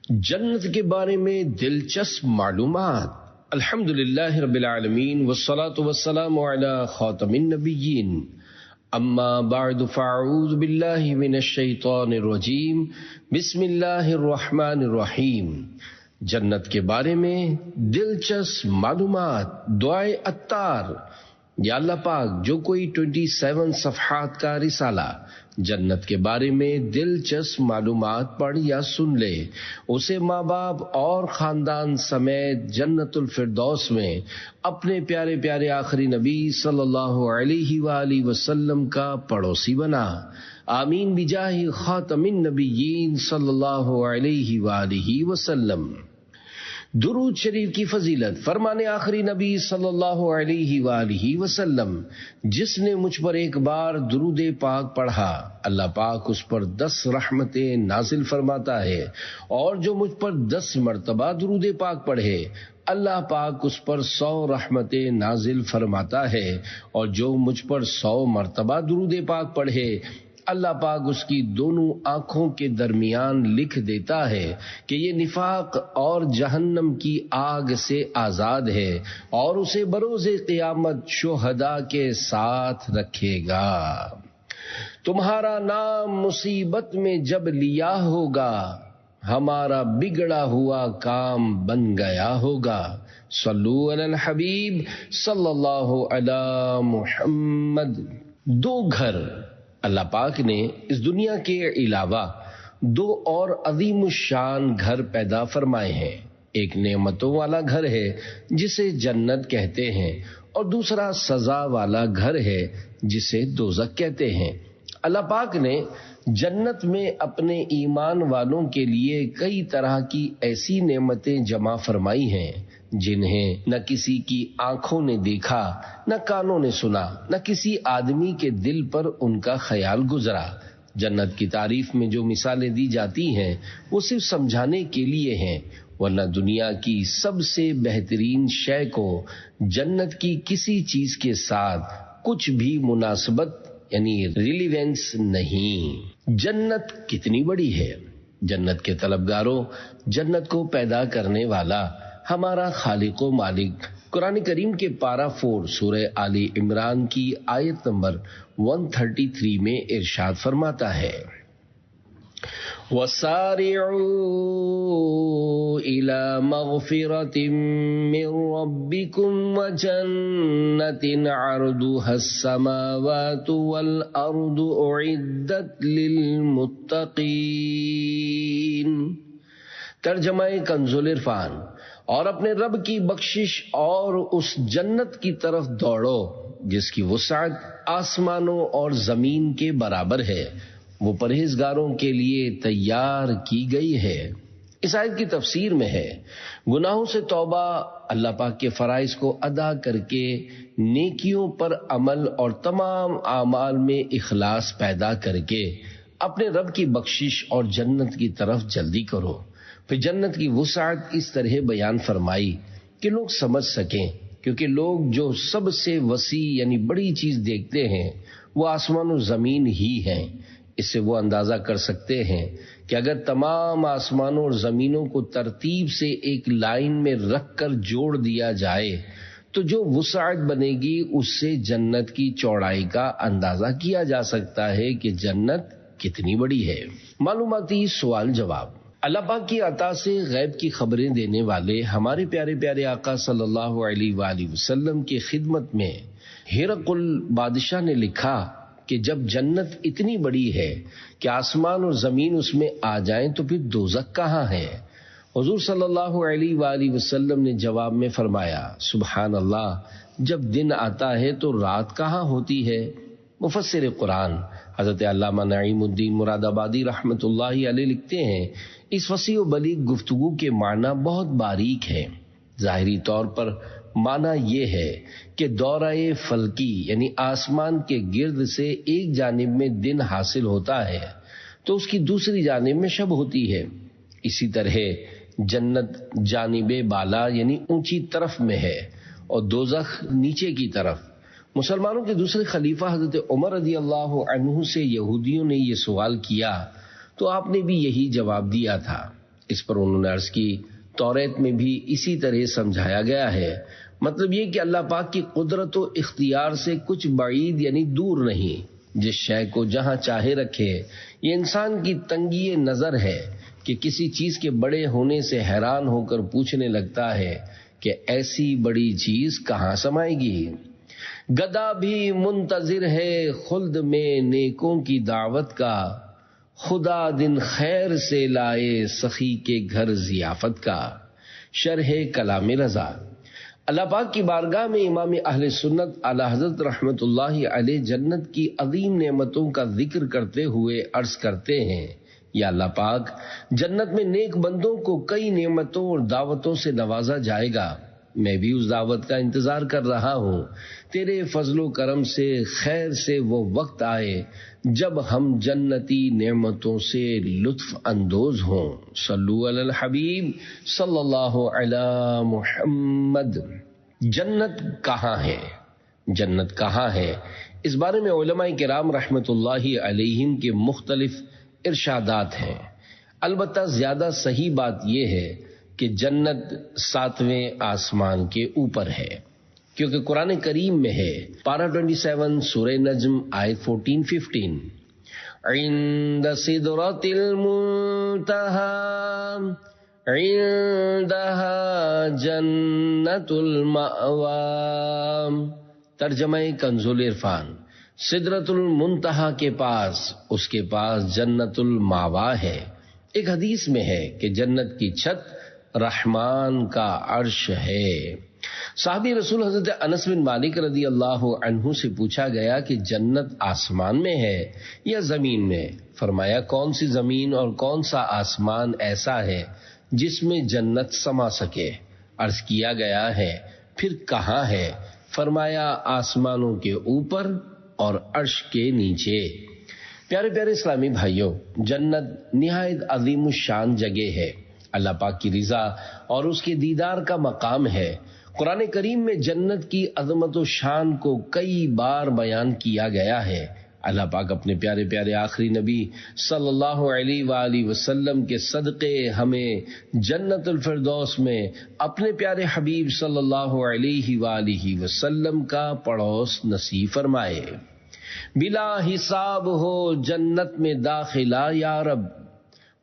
جنت کے بارے میں دلچسپ معلومات۔ الحمدللہ رب العالمین والصلاة والسلام علی خاتم النبیین، اما بعد فاعوذ باللہ من الشیطان الرجیم، بسم اللہ الرحمن الرحیم۔ جنت کے بارے میں دلچسپ معلومات۔ دعائے عطار۔ یا اللہ پاک جو کوئی 27 صفحات کا رسالہ جنت کے بارے میں دلچسپ معلومات پڑھ یا سن لے، اسے ماں باپ اور خاندان سمیت جنت الفردوس میں اپنے پیارے پیارے آخری نبی صلی اللہ علیہ وآلہ وسلم کا پڑوسی بنا۔ آمین بجاہ خاتم النبیین صلی اللہ علیہ وآلہ وسلم۔ درود شریف کی فضیلت۔ فرمانے آخری نبی صلی اللہ علیہ وآلہ وسلم، جس نے مجھ پر ایک بار درود پاک پڑھا اللہ پاک اس پر 10 رحمتیں نازل فرماتا ہے، اور جو مجھ پر 10 مرتبہ درود پاک پڑھے اللہ پاک اس پر 100 رحمتیں نازل فرماتا ہے، اور جو مجھ پر 100 مرتبہ درود پاک پڑھے اللہ پاک اس کی دونوں آنکھوں کے درمیان لکھ دیتا ہے کہ یہ نفاق اور جہنم کی آگ سے آزاد ہے، اور اسے بروز قیامت شہداء کے ساتھ رکھے گا۔ تمہارا نام مصیبت میں جب لیا ہوگا ہمارا بگڑا ہوا کام بن گیا ہوگا۔ صلو علی الحبیب صلی اللہ علی محمد۔ 2 گھر اللہ پاک نے اس دنیا کے علاوہ 2 اور عظیم الشان گھر پیدا فرمائے ہیں۔ ایک نعمتوں والا گھر ہے جسے جنت کہتے ہیں، اور دوسرا سزا والا گھر ہے جسے دوزخ کہتے ہیں۔ اللہ پاک نے جنت میں اپنے ایمان والوں کے لیے کئی طرح کی ایسی نعمتیں جمع فرمائی ہیں جنہیں نہ کسی کی آنکھوں نے دیکھا، نہ کانوں نے سنا، نہ کسی آدمی کے دل پر ان کا خیال گزرا۔ جنت کی تعریف میں جو مثالیں دی جاتی ہیں وہ صرف سمجھانے کے لیے ہیں، ورنہ دنیا کی سب سے بہترین شے کو جنت کی کسی چیز کے ساتھ کچھ بھی مناسبت یعنی ریلیونس نہیں۔ جنت کتنی بڑی ہے۔ جنت کے طلبگاروں، جنت کو پیدا کرنے والا ہمارا خالق و مالک قرآن کریم کے پارہ 4 سورہ آل عمران کی آیت نمبر 133 میں ارشاد فرماتا ہے، وَسَارِعُوا إِلَى مَغْفِرَةٍ مِّن رَّبِّكُمْ وَجَنَّةٍ عَرْضُهَا السَّمَاوَاتُ وَالْأَرْضُ أُعِدَّتْ لِلْمُتَّقِينَ۔ ترجمہ کنز العرفان۔ اور اپنے رب کی بخشش اور اس جنت کی طرف دوڑو جس کی وسعت آسمانوں اور زمین کے برابر ہے، وہ پرہیزگاروں کے لیے تیار کی گئی ہے۔ اس آیت کی تفسیر میں ہے، گناہوں سے توبہ، اللہ پاک کے فرائض کو ادا کر کے نیکیوں پر عمل اور تمام اعمال میں اخلاص پیدا کر کے اپنے رب کی بخشش اور جنت کی طرف جلدی کرو۔ پھر جنت کی وسعت اس طرح بیان فرمائی کہ لوگ سمجھ سکیں، کیونکہ لوگ جو سب سے وسیع یعنی بڑی چیز دیکھتے ہیں وہ آسمان و زمین ہی ہیں۔ اس سے وہ اندازہ کر سکتے ہیں کہ اگر تمام آسمانوں اور زمینوں کو ترتیب سے ایک لائن میں رکھ کر جوڑ دیا جائے تو جو وسعت بنے گی اس سے جنت کی چوڑائی کا اندازہ کیا جا سکتا ہے کہ جنت کتنی بڑی ہے۔ معلوماتی سوال جواب۔ اللہ پاک کی عطا سے غیب کی خبریں دینے والے ہمارے پیارے پیارے آقا صلی اللہ علیہ وآلہ وسلم کی خدمت میں ہرقل بادشاہ نے لکھا کہ جب جنت اتنی بڑی ہے کہ آسمان اور زمین اس میں آ جائیں تو پھر دوزخ کہاں ہے؟ حضور صلی اللہ علیہ وآلہ وسلم نے جواب میں فرمایا، سبحان اللہ، جب دن آتا ہے تو رات کہاں ہوتی ہے؟ مفسر قرآن حضرت علامہ نعیم الدین مراد آبادی رحمۃ اللہ علیہ لکھتے ہیں، اس وسیع و بلیغ گفتگو کے معنی بہت باریک ہے۔ ظاہری طور پر معنی یہ ہے کہ دورہ فلکی یعنی آسمان کے گرد سے ایک جانب میں دن حاصل ہوتا ہے تو اس کی دوسری جانب میں شب ہوتی ہے۔ اسی طرح جنت جانب بالا یعنی اونچی طرف میں ہے اور دوزخ نیچے کی طرف۔ مسلمانوں کے دوسرے خلیفہ حضرت عمر رضی اللہ عنہ سے یہودیوں نے یہ سوال کیا تو آپ نے بھی یہی جواب دیا تھا۔ اس پر انہوں نے عرض کی توریت میں بھی اسی طرح سمجھایا گیا ہے، مطلب یہ کہ اللہ پاک کی قدرت و اختیار سے کچھ بعید یعنی دور نہیں، جس شے کو جہاں چاہے رکھے۔ یہ انسان کی تنگی نظر ہے کہ کسی چیز کے بڑے ہونے سے حیران ہو کر پوچھنے لگتا ہے کہ ایسی بڑی چیز کہاں سمائے گی۔ گدھا بھی منتظر ہے خلد میں نیکوں کی دعوت کا، خدا دن خیر سے لائے سخی کے گھر ضیافت کا۔ شرح کلام رضا۔ اللہ پاک کی بارگاہ میں امام اہل سنت اعلی حضرت رحمت اللہ علیہ جنت کی عظیم نعمتوں کا ذکر کرتے ہوئے عرض کرتے ہیں، یا اللہ پاک جنت میں نیک بندوں کو کئی نعمتوں اور دعوتوں سے نوازا جائے گا، میں بھی اس دعوت کا انتظار کر رہا ہوں۔ تیرے فضل و کرم سے خیر سے وہ وقت آئے جب ہم جنتی نعمتوں سے لطف اندوز ہوں۔ صلو علی الحبیب صلی اللہ علی محمد۔ جنت کہاں ہے؟ جنت کہاں ہے؟ اس بارے میں علماء کرام رحمت اللہ علیہم کے مختلف ارشادات ہیں، البتہ زیادہ صحیح بات یہ ہے کہ جنت 7ویں آسمان کے اوپر ہے، کیونکہ قرآن کریم میں ہے، پارہ 27 سورہ نجم آیت 14-15، عند سدرۃ المنتہی عندہا جنت المأوی۔ ترجمہ کنز العرفان۔ سدرۃ المنتہی کے پاس، اس کے پاس جنت المأوی ہے۔ ایک حدیث میں ہے کہ جنت کی چھت رحمان کا عرش ہے۔ صحابی رسول حضرت انس بن مالک رضی اللہ عنہ سے پوچھا گیا کہ جنت آسمان میں ہے یا زمین میں؟ فرمایا کون سی زمین اور کون سا آسمان ایسا ہے جس میں جنت سما سکے؟ عرض کیا گیا ہے پھر کہاں ہے؟ فرمایا آسمانوں کے اوپر اور عرش کے نیچے۔ پیارے پیارے اسلامی بھائیوں، جنت نہایت عظیم الشان جگہ ہے، اللہ پاک کی رضا اور اس کے دیدار کا مقام ہے۔ قرآن کریم میں جنت کی عظمت و شان کو کئی بار بیان کیا گیا ہے۔ اللہ پاک اپنے پیارے پیارے آخری نبی صلی اللہ علیہ وآلہ وسلم کے صدقے ہمیں جنت الفردوس میں اپنے پیارے حبیب صلی اللہ علیہ وآلہ وسلم کا پڑوس نصیب فرمائے۔ بلا حساب ہو جنت میں داخلہ یا رب،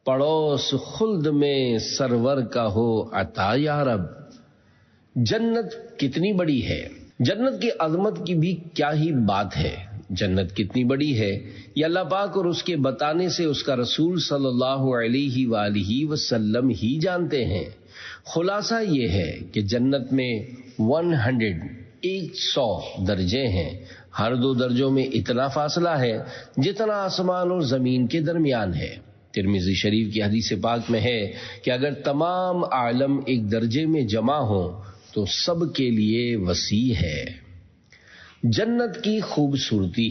پڑوس خلد میں سرور کا ہو عطا یا رب۔ جنت کتنی بڑی ہے، جنت کی عظمت کی بھی کیا ہی بات ہے۔ جنت کتنی بڑی ہے یہ اللہ پاک اور اس کے بتانے سے اس کا رسول صلی اللہ علیہ وآلہ وسلم ہی جانتے ہیں۔ خلاصہ یہ ہے کہ جنت میں 100 درجے ہیں، ہر 2 درجوں میں اتنا فاصلہ ہے جتنا آسمان اور زمین کے درمیان ہے۔ ترمذی شریف کی حدیث پاک میں ہے کہ اگر تمام عالم ایک درجے میں جمع ہوں تو سب کے لیے وسیع ہے۔ جنت کی خوبصورتی۔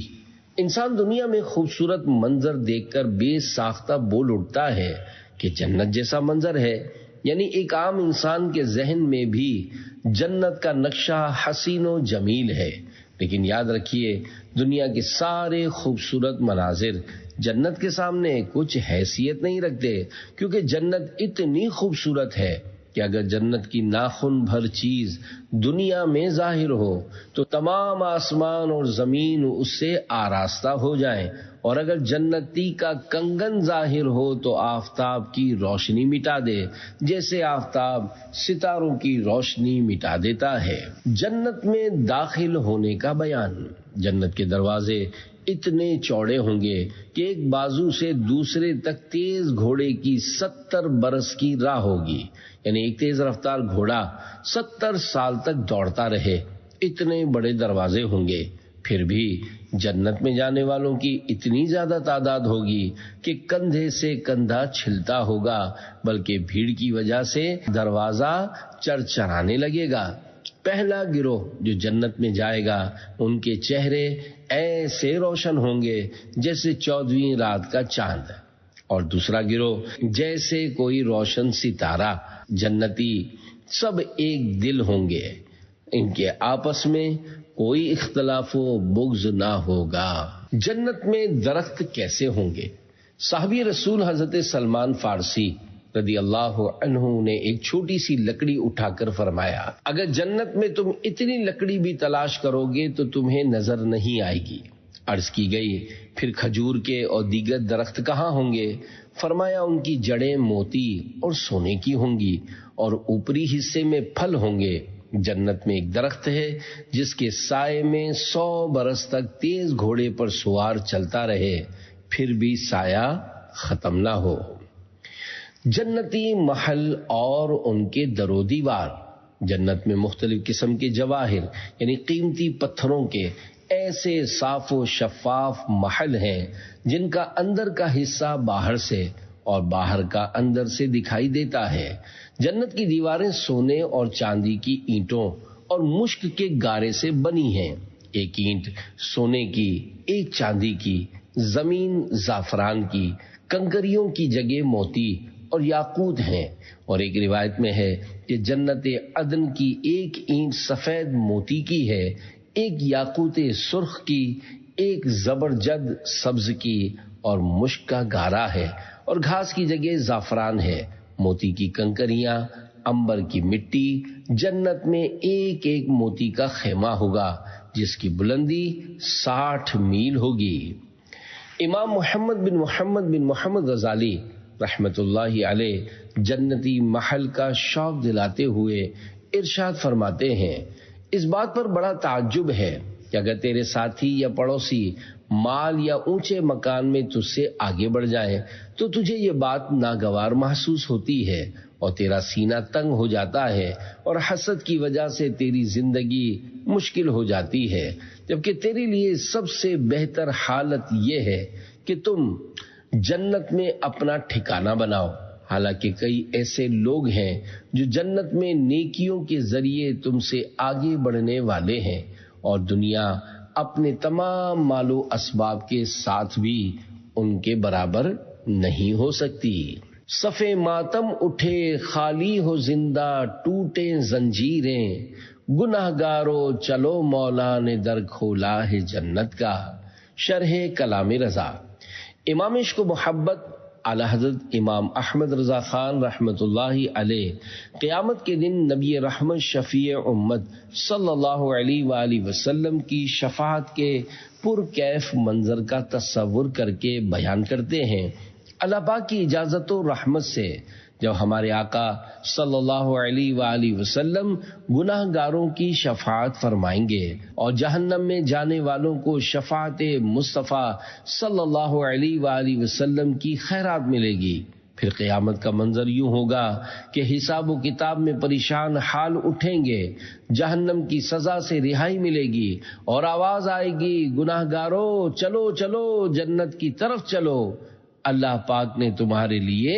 انسان دنیا میں خوبصورت منظر دیکھ کر بے ساختہ بول اٹھتا ہے کہ جنت جیسا منظر ہے، یعنی ایک عام انسان کے ذہن میں بھی جنت کا نقشہ حسین و جمیل ہے، لیکن یاد رکھیے دنیا کے سارے خوبصورت مناظر جنت کے سامنے کچھ حیثیت نہیں رکھتے، کیونکہ جنت اتنی خوبصورت ہے کہ اگر جنت کی ناخن بھر چیز دنیا میں ظاہر ہو تو تمام آسمان اور زمین اس سے آراستہ ہو جائیں، اور اگر جنتی کا کنگن ظاہر ہو تو آفتاب کی روشنی مٹا دے، جیسے آفتاب ستاروں کی روشنی مٹا دیتا ہے۔ جنت میں داخل ہونے کا بیان۔ جنت کے دروازے اتنے چوڑے ہوں گے کہ ایک بازو سے دوسرے تک تیز گھوڑے کی 70 برس کی راہ ہوگی، یعنی ایک تیز رفتار گھوڑا 70 سال تک دوڑتا رہے، اتنے بڑے دروازے ہوں گے۔ پھر بھی جنت میں جانے والوں کی اتنی زیادہ تعداد ہوگی کہ کندھے سے کندھا چھلتا ہوگا، بلکہ بھیڑ کی وجہ سے دروازہ چرچرانے لگے گا۔ پہلا گروہ جو جنت میں جائے گا ان کے چہرے ایسے روشن ہوں گے جیسے 14ویں رات کا چاند، اور دوسرا گروہ جیسے کوئی روشن ستارہ۔ جنتی سب ایک دل ہوں گے، ان کے آپس میں کوئی اختلاف و بغض نہ ہوگا۔ جنت میں درخت کیسے ہوں گے؟ صحابی رسول حضرت سلمان فارسی رضی اللہ عنہ نے ایک چھوٹی سی لکڑی اٹھا کر فرمایا، اگر جنت میں تم اتنی لکڑی بھی تلاش کرو گے تو تمہیں نظر نہیں آئے گی۔ عرض کی گئی، پھر کھجور کے اور دیگر درخت کہاں ہوں گے؟ فرمایا، ان کی جڑیں موتی اور سونے کی ہوں گی اور اوپری حصے میں پھل ہوں گے۔ جنت میں ایک درخت ہے جس کے سائے میں 100 برس تک تیز گھوڑے پر سوار چلتا رہے، پھر بھی سایہ ختم نہ ہو۔ جنتی محل اور ان کے در و دیوار۔ جنت میں مختلف قسم کے جواہر یعنی قیمتی پتھروں کے ایسے صاف و شفاف محل ہیں جن کا اندر کا حصہ باہر سے اور باہر کا اندر سے دکھائی دیتا ہے۔ جنت کی دیواریں سونے اور چاندی کی اینٹوں اور مشک کے گارے سے بنی ہیں، ایک اینٹ سونے کی، ایک چاندی کی، زمین زعفران کی، کنکریوں کی جگہ موتی اور یاقوت ہیں، اور ایک روایت میں ہے کہ جنت عدن کی ایک اینٹ سفید موتی کی ہے، ایک یاقوت سرخ کی، ایک زبرجد سبز کی اور مشک کا گارا ہے، اور گھاس کی جگہ زعفران ہے، موتی کی کنکریاں، عنبر کی مٹی۔ جنت میں ایک ایک موتی کا خیمہ ہوگا جس کی بلندی 60 میل ہوگی۔ امام محمد بن محمد غزالی رحمت اللہ علیہ جنتی محل کا شوق دلاتے ہوئے ارشاد فرماتے ہیں، اس بات پر بڑا تعجب ہے کہ اگر تیرے ساتھی یا پڑوسی مال یا اونچے مکان میں تجھ سے آگے بڑھ جائیں تو تجھے یہ بات ناگوار محسوس ہوتی ہے اور تیرا سینہ تنگ ہو جاتا ہے اور حسد کی وجہ سے تیری زندگی مشکل ہو جاتی ہے، جبکہ تیرے لیے سب سے بہتر حالت یہ ہے کہ تم جنت میں اپنا ٹھکانہ بناؤ۔ حالانکہ کئی ایسے لوگ ہیں جو جنت میں نیکیوں کے ذریعے تم سے آگے بڑھنے والے ہیں، اور دنیا اپنے تمام مال و اسباب کے ساتھ بھی ان کے برابر نہیں ہو سکتی۔ صفے ماتم اٹھے خالی ہو زندہ، ٹوٹے زنجیریں، گناہ گارو چلو مولا نے در کھولا ہے جنت کا۔ شرح کلام رضا۔ امام عشق و محبت اعلی حضرت امام احمد رضا خان رحمت اللہ علیہ قیامت کے دن نبی رحمت شفیع امت صلی اللہ علیہ وآلہ وسلم کی شفاعت کے پرکیف منظر کا تصور کر کے بیان کرتے ہیں۔ اللہ پاک کی اجازت و رحمت سے جب ہمارے آقا صلی اللہ علیہ وآلہ وسلم گناہ گاروں کی شفاعت فرمائیں گے اور جہنم میں جانے والوں کو شفاعت مصطفیٰ صلی اللہ علیہ وآلہ وسلم کی خیرات ملے گی، پھر قیامت کا منظر یوں ہوگا کہ حساب و کتاب میں پریشان حال اٹھیں گے، جہنم کی سزا سے رہائی ملے گی اور آواز آئے گی، گناہ گارو چلو چلو جنت کی طرف چلو، اللہ پاک نے تمہارے لیے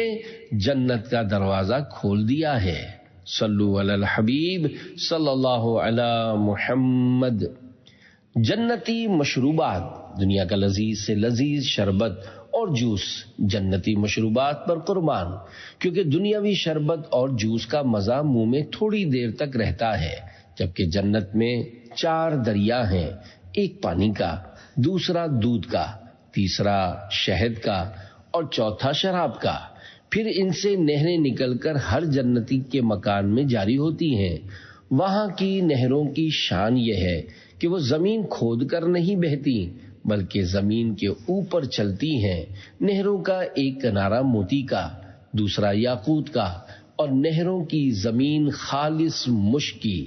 جنت کا دروازہ کھول دیا ہے۔ صلو علی الحبیب صلی اللہ علی محمد۔ جنتی مشروبات، دنیا کا لذیذ سے لذیذ شربت اور جوس جنتی مشروبات پر قربان، کیونکہ دنیاوی شربت اور جوس کا مزہ منہ میں تھوڑی دیر تک رہتا ہے، جبکہ جنت میں 4 دریا ہیں، ایک پانی کا، دوسرا دودھ کا، تیسرا شہد کا اور چوتھا شراب کا۔ پھر ان سے نہریں نکل کر ہر جنتی کے مکان میں جاری ہوتی ہیں۔ وہاں کی نہروں کی شان یہ ہے کہ وہ زمین کھود کر نہیں بہتی بلکہ زمین کے اوپر چلتی ہیں۔ نہروں کا ایک کنارہ موتی کا، دوسرا یاقوت کا، اور نہروں کی زمین خالص مشک کی۔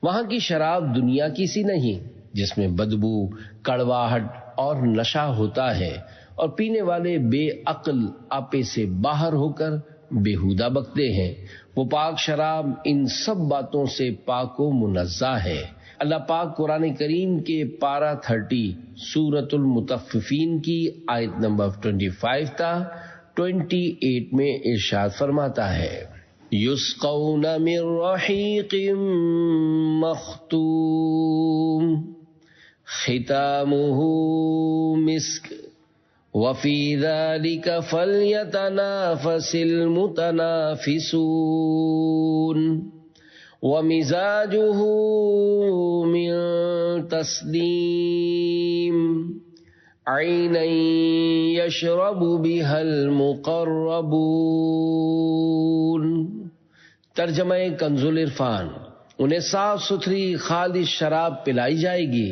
وہاں کی شراب دنیا کی سی نہیں جس میں بدبو، کڑواہٹ اور نشہ ہوتا ہے اور پینے والے بے عقل آپے سے باہر ہو کر بیہودہ بکتے ہیں۔ وہ پاک شراب ان سب باتوں سے پاک و منزہ ہے۔ اللہ پاک قرآن کریم کے پارہ 30 سورۃ المطففین کی آیت نمبر 25 تا 28 میں ارشاد فرماتا ہے، یسقون من رحیق مختوم ختامہ مسک وفی ذلک فلیتنافس المتنافسون ومزاجہ من تسنیم عینا یشرب بها المقربون۔ ترجمہ کنز العرفان، انہیں صاف ستھری خالص شراب پلائی جائے گی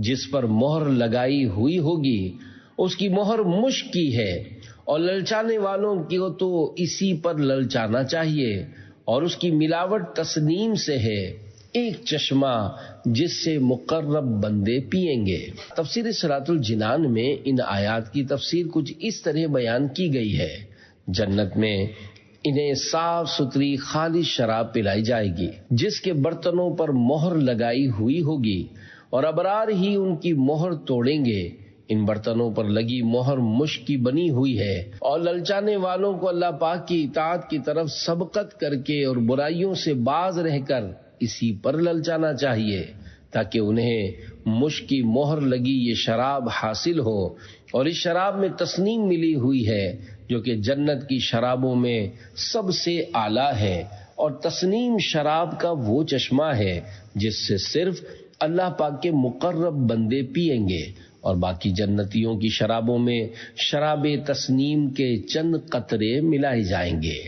جس پر مہر لگائی ہوئی ہوگی، اس کی مہر مشک کی ہے، اور للچانے والوں کو تو اسی پر للچانا چاہیے، اور اس کی ملاوٹ تسنیم سے ہے، ایک چشمہ جس سے مقرب بندے پیئیں گے۔ تفسیر صراط الجنان میں ان آیات کی تفسیر کچھ اس طرح بیان کی گئی ہے، جنت میں انہیں صاف ستھری خالص شراب پلائی جائے گی جس کے برتنوں پر مہر لگائی ہوئی ہوگی، اور ابرار ہی ان کی مہر توڑیں گے۔ ان برتنوں پر لگی مہر مشک کی بنی ہوئی ہے، اور للچانے والوں کو اللہ پاک کی اطاعت کی طرف سبقت کر کے اور برائیوں سے باز رہ کر اسی پر للچانا چاہیے، تاکہ انہیں مشک کی مہر لگی یہ شراب حاصل ہو۔ اور اس شراب میں تسنیم ملی ہوئی ہے جو کہ جنت کی شرابوں میں سب سے اعلیٰ ہے، اور تسنیم شراب کا وہ چشمہ ہے جس سے صرف اللہ پاک کے مقرب بندے پیئیں گے، اور باقی جنتیوں کی شرابوں میں شراب تسنیم کے چند قطرے ملائے جائیں گے۔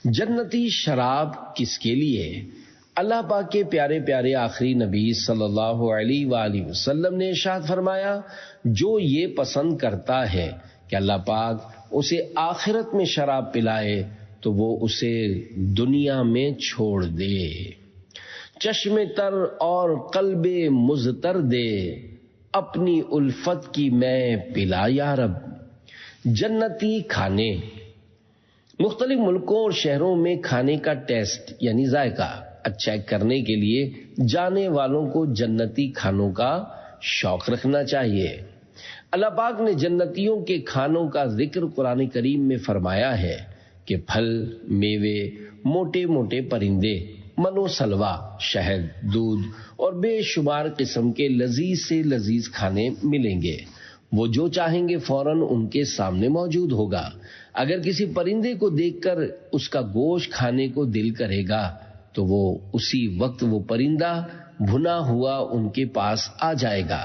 جنتی شراب کس کے لیے؟ اللہ پاک کے پیارے پیارے آخری نبی صلی اللہ علیہ وآلہ وسلم نے ارشاد فرمایا، جو یہ پسند کرتا ہے کہ اللہ پاک اسے آخرت میں شراب پلائے تو وہ اسے دنیا میں چھوڑ دے۔ چشم تر اور قلب مضطر دے، اپنی الفت کی میں پلا یا رب۔ جنتی کھانے، مختلف ملکوں اور شہروں میں کھانے کا ٹیسٹ یعنی ذائقہ چیک کرنے کے لیے جانے والوں کو جنتی کھانوں کا شوق رکھنا چاہیے۔ اللہ پاک نے جنتیوں کے کھانوں کا ذکر قرآن کریم میں فرمایا ہے کہ پھل، میوے، موٹے موٹے پرندے، منو سلوا، شہد، دودھ اور بے شمار قسم کے لذیذ سے لذیذ کھانے ملیں گے۔ وہ جو چاہیں گے فوراً ان کے سامنے موجود ہوگا۔ اگر کسی پرندے کو دیکھ کر اس کا گوشت کھانے کو دل کرے گا تو وہ اسی وقت وہ پرندہ بھنا ہوا ان کے پاس آ جائے گا۔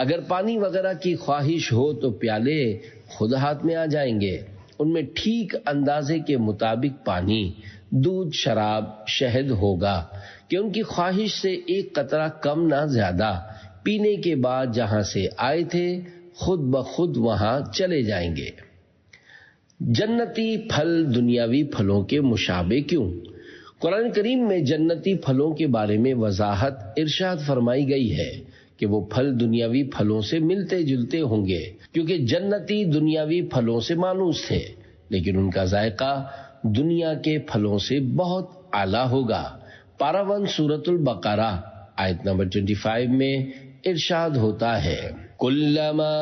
اگر پانی وغیرہ کی خواہش ہو تو پیالے خود ہاتھ میں آ جائیں گے۔ ان میں ٹھیک اندازے کے مطابق پانی، دودھ، شراب، شہد ہوگا کہ ان کی خواہش سے ایک قطرہ کم نہ زیادہ، پینے کے بعد جہاں سے آئے تھے خود بخود وہاں چلے جائیں گے۔ جنتی پھل دنیاوی پھلوں کے مشابہ کیوں؟ قرآن کریم میں جنتی پھلوں کے بارے میں وضاحت ارشاد فرمائی گئی ہے کہ وہ پھل دنیاوی پھلوں سے ملتے جلتے ہوں گے، کیونکہ جنتی دنیاوی پھلوں سے مانوس تھے، لیکن ان کا ذائقہ دنیا کے پھلوں سے بہت اعلیٰ ہوگا۔ پارہ 1 سورۃ البقرہ آیت نمبر 25 میں ارشاد ہوتا ہے، کلما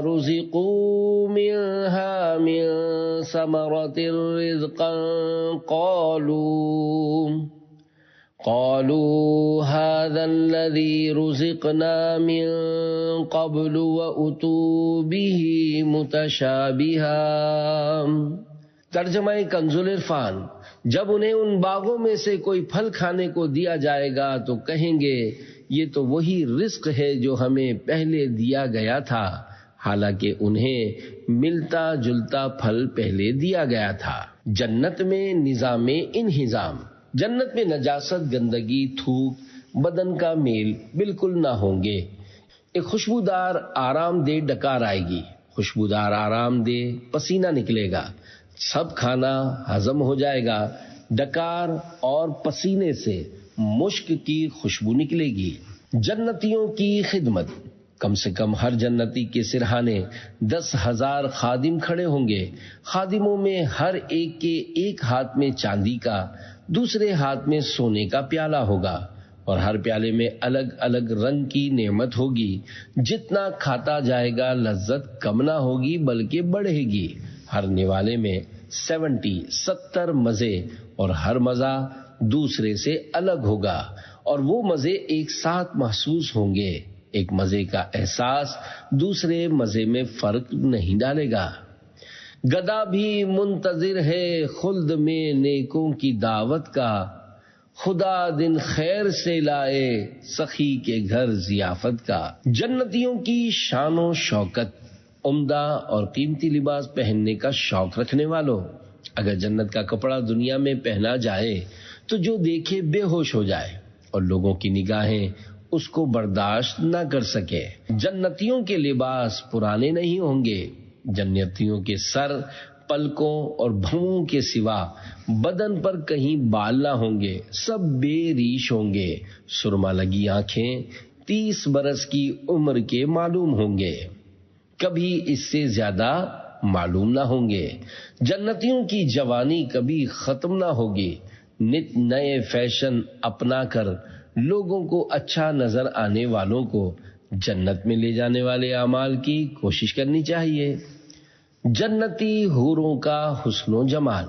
رزقوا منها من ثمرة رزقا قالوا هذا الذي رزقنا من قبل وأتوا به متشابها۔ ترجمہ کنز العرفان، جب انہیں ان باغوں میں سے کوئی پھل کھانے کو دیا جائے گا تو کہیں گے یہ تو وہی رزق ہے جو ہمیں پہلے دیا گیا تھا، حالانکہ انہیں ملتا جلتا پھل پہلے دیا گیا تھا۔ جنت میں نظام انہضام، جنت میں نجاست، گندگی، تھوک، بدن کا میل بالکل نہ ہوں گے۔ ایک خوشبودار آرام دہ ڈکار آئے گی، خوشبودار آرام دہ پسینہ نکلے گا، سب کھانا ہضم ہو جائے گا۔ ڈکار اور پسینے سے مشک کی خوشبو نکلے گی۔ جنتیوں کی خدمت، کم سے کم ہر جنتی کے سرہانے 10,000 خادم کھڑے ہوں گے۔ خادموں میں ہر ایک کے ایک ہاتھ میں چاندی کا، دوسرے ہاتھ میں سونے کا پیالہ ہوگا، اور ہر پیالے میں الگ الگ رنگ کی نعمت ہوگی۔ جتنا کھاتا جائے گا لذت کم نہ ہوگی بلکہ بڑھے گی۔ ہر نوالے میں 70 مزے، اور ہر مزہ دوسرے سے الگ ہوگا، اور وہ مزے ایک ساتھ محسوس ہوں گے۔ ایک مزے کا احساس دوسرے مزے میں فرق نہیں ڈالے گا۔ گدھا بھی منتظر ہے خلد میں نیکوں کی دعوت کا، خدا دن خیر سے لائے سخی کے گھر ضیافت کا۔ جنتیوں کی شان و شوکت، عمدہ اور قیمتی لباس پہننے کا شوق رکھنے والوں، اگر جنت کا کپڑا دنیا میں پہنا جائے تو جو دیکھے بے ہوش ہو جائے اور لوگوں کی نگاہیں اس کو برداشت نہ کر سکے۔ جنتیوں کے لباس پرانے نہیں ہوں گے، جنتیوں کے سر، پلکوں اور بھووں کے سوا بدن پر کہیں بال نہ ہوں گے، سب بے ریش ہوں گے، سرما لگی آنکھیں 30 برس کی عمر کے معلوم ہوں گے، کبھی اس سے زیادہ معلوم نہ ہوں گے۔ جنتیوں کی جوانی کبھی ختم نہ ہوگی، نت نئے فیشن اپنا کر لوگوں کو اچھا نظر آنے والوں کو جنت میں لے جانے والے اعمال کی کوشش کرنی چاہیے۔ جنتی حوروں کا حسن و جمال۔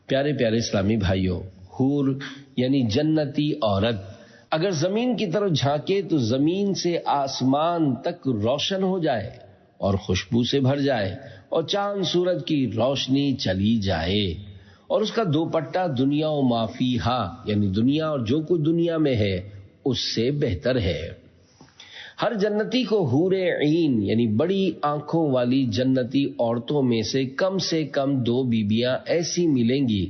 پیارے پیارے اسلامی بھائیوں، حور یعنی جنتی عورت اگر زمین کی طرف جھانکے تو زمین سے آسمان تک روشن ہو جائے اور خوشبو سے بھر جائے اور چاند سورج کی روشنی چلی جائے، اور اس کا دوپٹہ دنیا و ما فیہا یعنی دنیا اور جو کچھ دنیا میں ہے اس سے بہتر ہے۔ ہر جنتی کو حور عین یعنی بڑی آنکھوں والی جنتی عورتوں میں سے کم 2 بیویاں ایسی ملیں گی،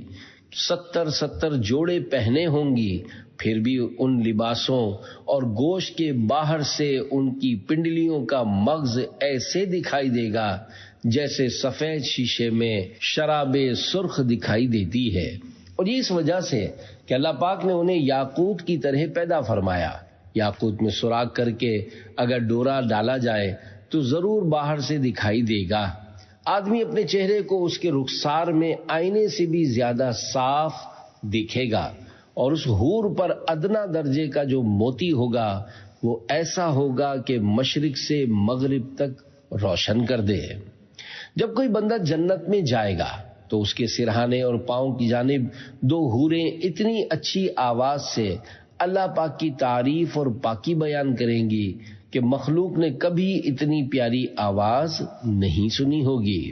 70 جوڑے پہنے ہوں گی، پھر بھی ان لباسوں اور گوشت کے باہر سے ان کی پنڈلیوں کا مغز ایسے دکھائی دے گا جیسے سفید شیشے میں شراب سرخ دکھائی دیتی ہے، اور یہ اس وجہ سے کہ اللہ پاک نے انہیں یاقوت کی طرح پیدا فرمایا۔ یاقوت میں سوراخ کر کے اگر ڈورا ڈالا جائے تو ضرور باہر سے دکھائی دے گا۔ آدمی اپنے چہرے کو اس کے رخسار میں آئینے سے بھی زیادہ صاف دکھے گا، اور اس حور پر ادنا درجے کا جو موتی ہوگا وہ ایسا ہوگا کہ مشرق سے مغرب تک روشن کر دے۔ جب کوئی بندہ جنت میں جائے گا تو اس کے سرہانے اور پاؤں کی جانب 2 حوریں اتنی اچھی آواز سے اللہ پاک کی تعریف اور پاکی بیان کریں گی کہ مخلوق نے کبھی اتنی پیاری آواز نہیں سنی ہوگی۔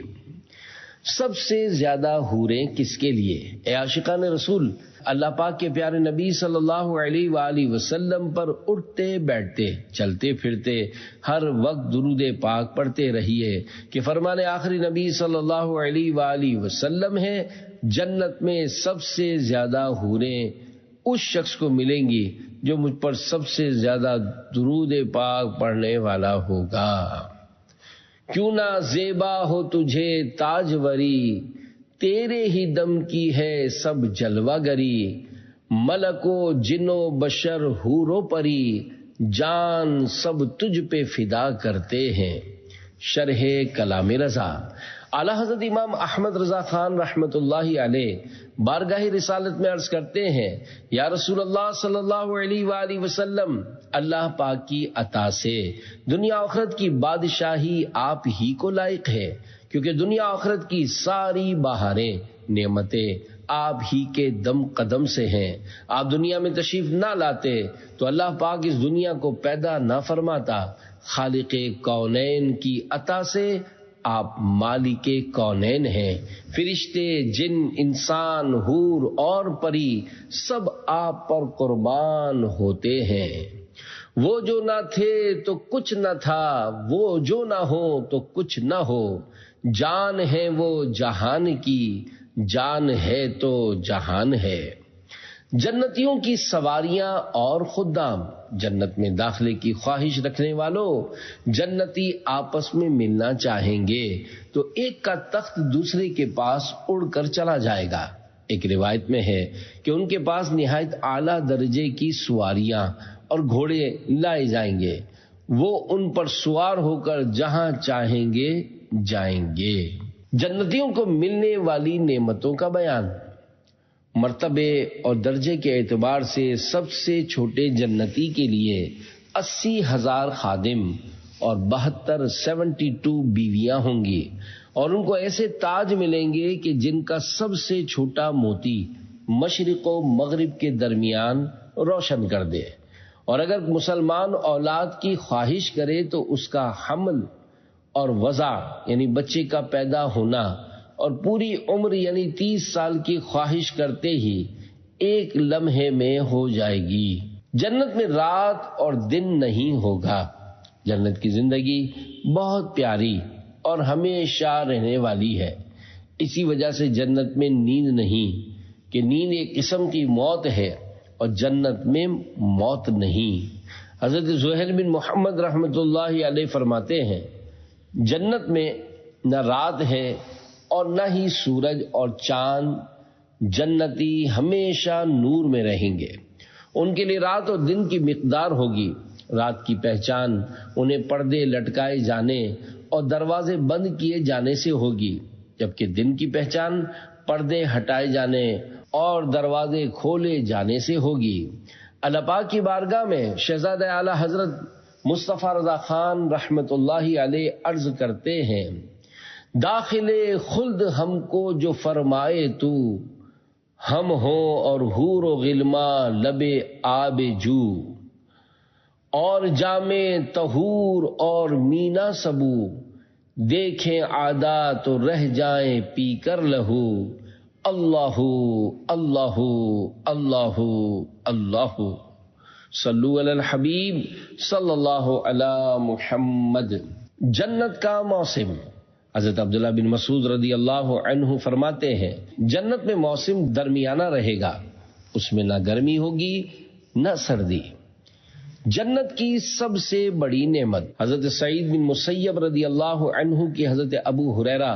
سب سے زیادہ حوریں کس کے لیے؟ اے عاشقان رسول، اللہ پاک کے پیارے نبی صلی اللہ علیہ وآلہ وسلم پر اٹھتے بیٹھتے چلتے پھرتے ہر وقت درود پاک پڑھتے رہیے کہ فرمان آخری نبی صلی اللہ علیہ وآلہ وسلم ہے، جنت میں سب سے زیادہ حوریں اس شخص کو ملیں گی جو مجھ پر سب سے زیادہ درود پاک پڑھنے والا ہوگا۔ کیوں نہ زیبا ہو تجھے تاجوری، تیرے ہی دم کی ہے سب جلوہ گری، ملک و جن و بشر حور و پری، جان سب تجھ پہ فدا کرتے ہیں۔ شرح کلام رضا۔ اعلیٰ حضرت امام احمد رضا خان رحمت اللہ علیہ بارگاہ رسالت میں عرض کرتے ہیں، یا رسول اللہ صلی اللہ علیہ وآلہ وسلم، اللہ پاک کی عطا سے دنیا آخرت کی بادشاہی آپ ہی کو لائق ہے، کیونکہ دنیا آخرت کی ساری بہاریں نعمتیں آپ ہی کے دم قدم سے ہیں۔ آپ دنیا میں تشریف نہ لاتے تو اللہ پاک اس دنیا کو پیدا نہ فرماتا۔ خالق کونین کی عطا سے آپ مالک کونین ہیں۔ فرشتے، جن، انسان، حور اور پری سب آپ پر قربان ہوتے ہیں۔ وہ جو نہ تھے تو کچھ نہ تھا، وہ جو نہ ہو تو کچھ نہ ہو، جان ہے وہ جہان کی، جان ہے تو جہان ہے۔ جنتیوں کی سواریاں اور خدام۔ جنت میں داخلے کی خواہش رکھنے والوں، جنتی آپس میں ملنا چاہیں گے تو ایک کا تخت دوسرے کے پاس اڑ کر چلا جائے گا۔ ایک روایت میں ہے کہ ان کے پاس نہایت اعلیٰ درجے کی سواریاں اور گھوڑے لائے جائیں گے، وہ ان پر سوار ہو کر جہاں چاہیں گے جائیں گے۔ جنتیوں کو ملنے والی نعمتوں کا بیان۔ مرتبے اور درجے کے اعتبار سے سب سے چھوٹے جنتی کے لیے 80,000 خادم اور 72 بیویاں ہوں گی، اور ان کو ایسے تاج ملیں گے کہ جن کا سب سے چھوٹا موتی مشرق و مغرب کے درمیان روشن کر دے، اور اگر مسلمان اولاد کی خواہش کرے تو اس کا حمل اور وضع یعنی بچے کا پیدا ہونا اور پوری عمر یعنی 30 سال کی خواہش کرتے ہی ایک لمحے میں ہو جائے گی۔ جنت میں رات اور دن نہیں ہوگا۔ جنت کی زندگی بہت پیاری اور ہمیشہ رہنے والی ہے۔ اسی وجہ سے جنت میں نیند نہیں، کہ نیند ایک قسم کی موت ہے اور جنت میں موت نہیں۔ حضرت زہیر بن محمد رحمۃ اللہ علیہ فرماتے ہیں جنت میں نہ رات ہے اور نہ ہی سورج اور چاند، جنتی ہمیشہ نور میں رہیں گے۔ ان کے لیے رات اور دن کی مقدار ہوگی۔ رات کی پہچان انہیں پردے لٹکائے جانے اور دروازے بند کیے جانے سے ہوگی، جبکہ دن کی پہچان پردے ہٹائے جانے اور دروازے کھولے جانے سے ہوگی۔ اللہ پاک کی بارگاہ میں شہزادہ اعلیٰ حضرت مصطفیٰ رضا خان رحمت اللہ علیہ عرض کرتے ہیں داخل خلد ہم کو جو فرمائے تو، ہم ہوں اور حور و غلماں لب آب جو، اور جام طہور اور مینا سبو، دیکھیں عادات تو رہ جائیں پی کر لہو، اللہ اللہ اللہ اللہ، صلو علی الحبیب صلی اللہ علی محمد۔ جنت کا موسم، حضرت عبداللہ بن مسعود رضی اللہ عنہ فرماتے ہیں جنت میں موسم درمیانہ رہے گا، اس میں نہ گرمی ہوگی نہ سردی۔ جنت کی سب سے بڑی نعمت، حضرت سعید بن مسیب رضی اللہ عنہ کی حضرت ابو ہریرہ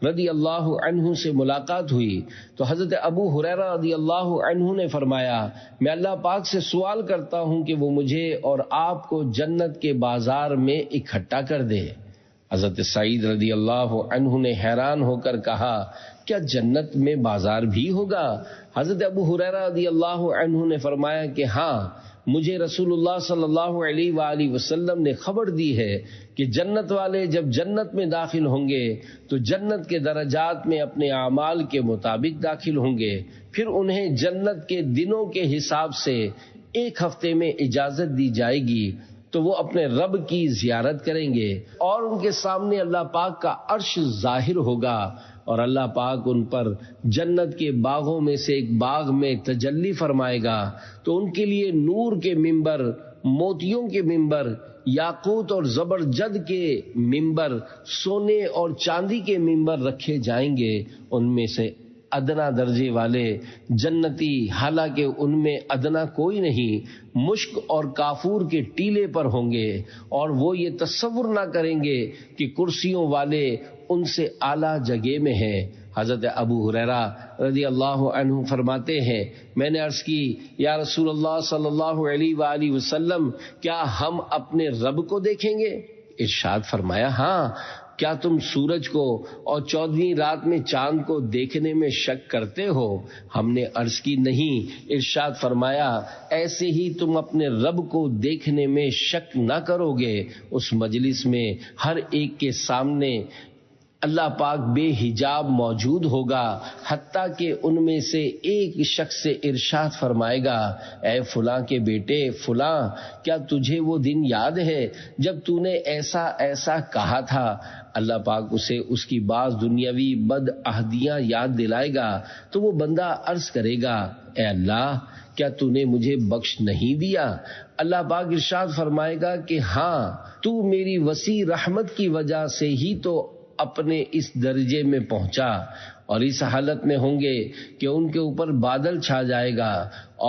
رضی اللہ عنہ سے ملاقات ہوئی تو حضرت ابو ہریرہ رضی اللہ عنہ نے فرمایا میں اللہ پاک سے سوال کرتا ہوں کہ وہ مجھے اور آپ کو جنت کے بازار میں اکٹھا کر دے۔ حضرت سعید رضی اللہ عنہ نے حیران ہو کر کہا کیا جنت میں بازار بھی ہوگا؟ حضرت ابو ہریرہ رضی اللہ عنہ نے فرمایا کہ ہاں، مجھے رسول اللہ صلی اللہ علیہ وآلہ وسلم نے خبر دی ہے کہ جنت والے جب جنت میں داخل ہوں گے تو جنت کے درجات میں اپنے اعمال کے مطابق داخل ہوں گے، پھر انہیں جنت کے دنوں کے حساب سے ایک ہفتے میں اجازت دی جائے گی تو وہ اپنے رب کی زیارت کریں گے اور ان کے سامنے اللہ پاک کا عرش ظاہر ہوگا اور اللہ پاک ان پر جنت کے باغوں میں سے ایک باغ میں تجلی فرمائے گا تو ان کے لیے نور کے ممبر، موتیوں کے ممبر، یاقوت اور زبرجد کے ممبر، سونے اور چاندی کے ممبر رکھے جائیں گے۔ ان میں سے ادنا درجے والے جنتی، حالانکہ ان میں ادنا کوئی نہیں، مشک اور کافور کے ٹیلے پر ہوں گے اور وہ یہ تصور نہ کریں گے کہ کرسیوں والے ان سے اعلیٰ جگہ میں ہیں۔ حضرت ابو ہریرہ رضی اللہ عنہ فرماتے ہیں میں نے عرض کی یا رسول اللہ صلی اللہ علیہ وآلہ وسلم کیا ہم اپنے رب کو دیکھیں گے؟ ارشاد فرمایا ہاں، کیا تم سورج کو اور 14ویں رات میں چاند کو دیکھنے میں شک کرتے ہو؟ ہم نے عرض کی نہیں۔ ارشاد فرمایا ایسے ہی تم اپنے رب کو دیکھنے میں شک نہ کرو گے۔ اس مجلس میں ہر ایک کے سامنے اللہ پاک بے حجاب موجود ہوگا، حتیٰ کہ ان میں سے ایک شخص سے ارشاد فرمائے گا اے فلاں کے بیٹے فلاں، کیا تجھے وہ دن یاد ہے جب تو نے ایسا ایسا کہا تھا؟ اللہ پاک اسے اس کی بعض دنیاوی بد عہدیاں یاد دلائے گا تو وہ بندہ عرض کرے گا اے اللہ کیا تو نے مجھے بخش نہیں دیا؟ اللہ پاک ارشاد فرمائے گا کہ ہاں، تو میری وسیع رحمت کی وجہ سے ہی تو اپنے اس درجے میں پہنچا۔ اور اس حالت میں ہوں گے کہ ان کے اوپر بادل چھا جائے گا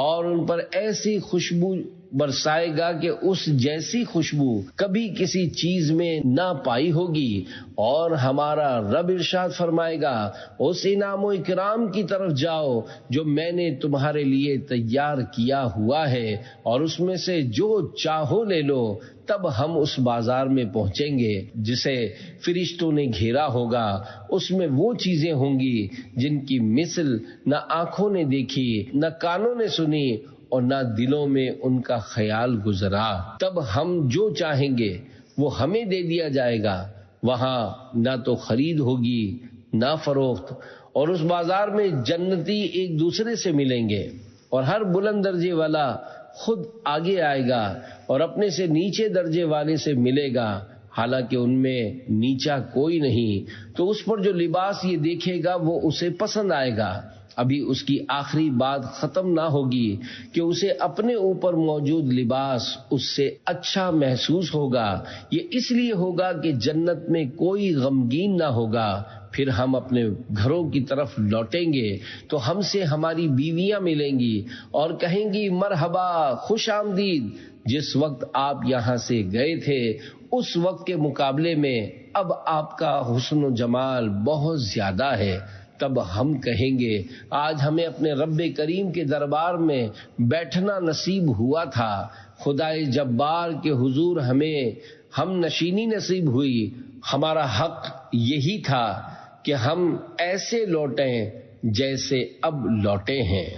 اور ان پر ایسی خوشبو برسائے گا کہ اس جیسی خوشبو کبھی کسی چیز میں نہ پائی ہوگی۔ اور ہمارا رب ارشاد فرمائے گا اس انعام و اکرام کی طرف جاؤ جو میں نے تمہارے لیے تیار کیا ہوا ہے اور اس میں سے جو چاہو لے لو۔ تب ہم اس بازار میں پہنچیں گے جسے فرشتوں نے گھیرا ہوگا، اس میں وہ چیزیں ہوں گی جن کی مثل نہ آنکھوں نے دیکھی، نہ کانوں نے سنی اور نہ دلوں میں ان کا خیال گزرا۔ تب ہم جو چاہیں گے وہ ہمیں دے دیا جائے گا، وہاں نہ تو خرید ہوگی نہ فروخت، اور اس بازار میں جنتی ایک دوسرے سے ملیں گے اور ہر بلند درجے والا خود آگے آئے گا اور اپنے سے نیچے درجے والے سے ملے گا، حالانکہ ان میں نیچا کوئی نہیں، تو اس پر جو لباس یہ دیکھے گا وہ اسے پسند آئے گا۔ ابھی اس کی آخری بات ختم نہ ہوگی کہ اسے اپنے اوپر موجود لباس اس سے اچھا محسوس ہوگا۔ یہ اس لیے ہوگا کہ جنت میں کوئی غمگین نہ ہوگا۔ پھر ہم اپنے گھروں کی طرف لوٹیں گے تو ہم سے ہماری بیویاں ملیں گی اور کہیں گی مرحبا، خوش آمدید، جس وقت آپ یہاں سے گئے تھے اس وقت کے مقابلے میں اب آپ کا حسن و جمال بہت زیادہ ہے۔ تب ہم کہیں گے آج ہمیں اپنے رب کریم کے دربار میں بیٹھنا نصیب ہوا تھا، خدائے جبار کے حضور ہمیں ہم نشینی نصیب ہوئی۔ ہمارا حق یہی تھا کہ ہم ایسے لوٹیں جیسے اب لوٹے ہیں۔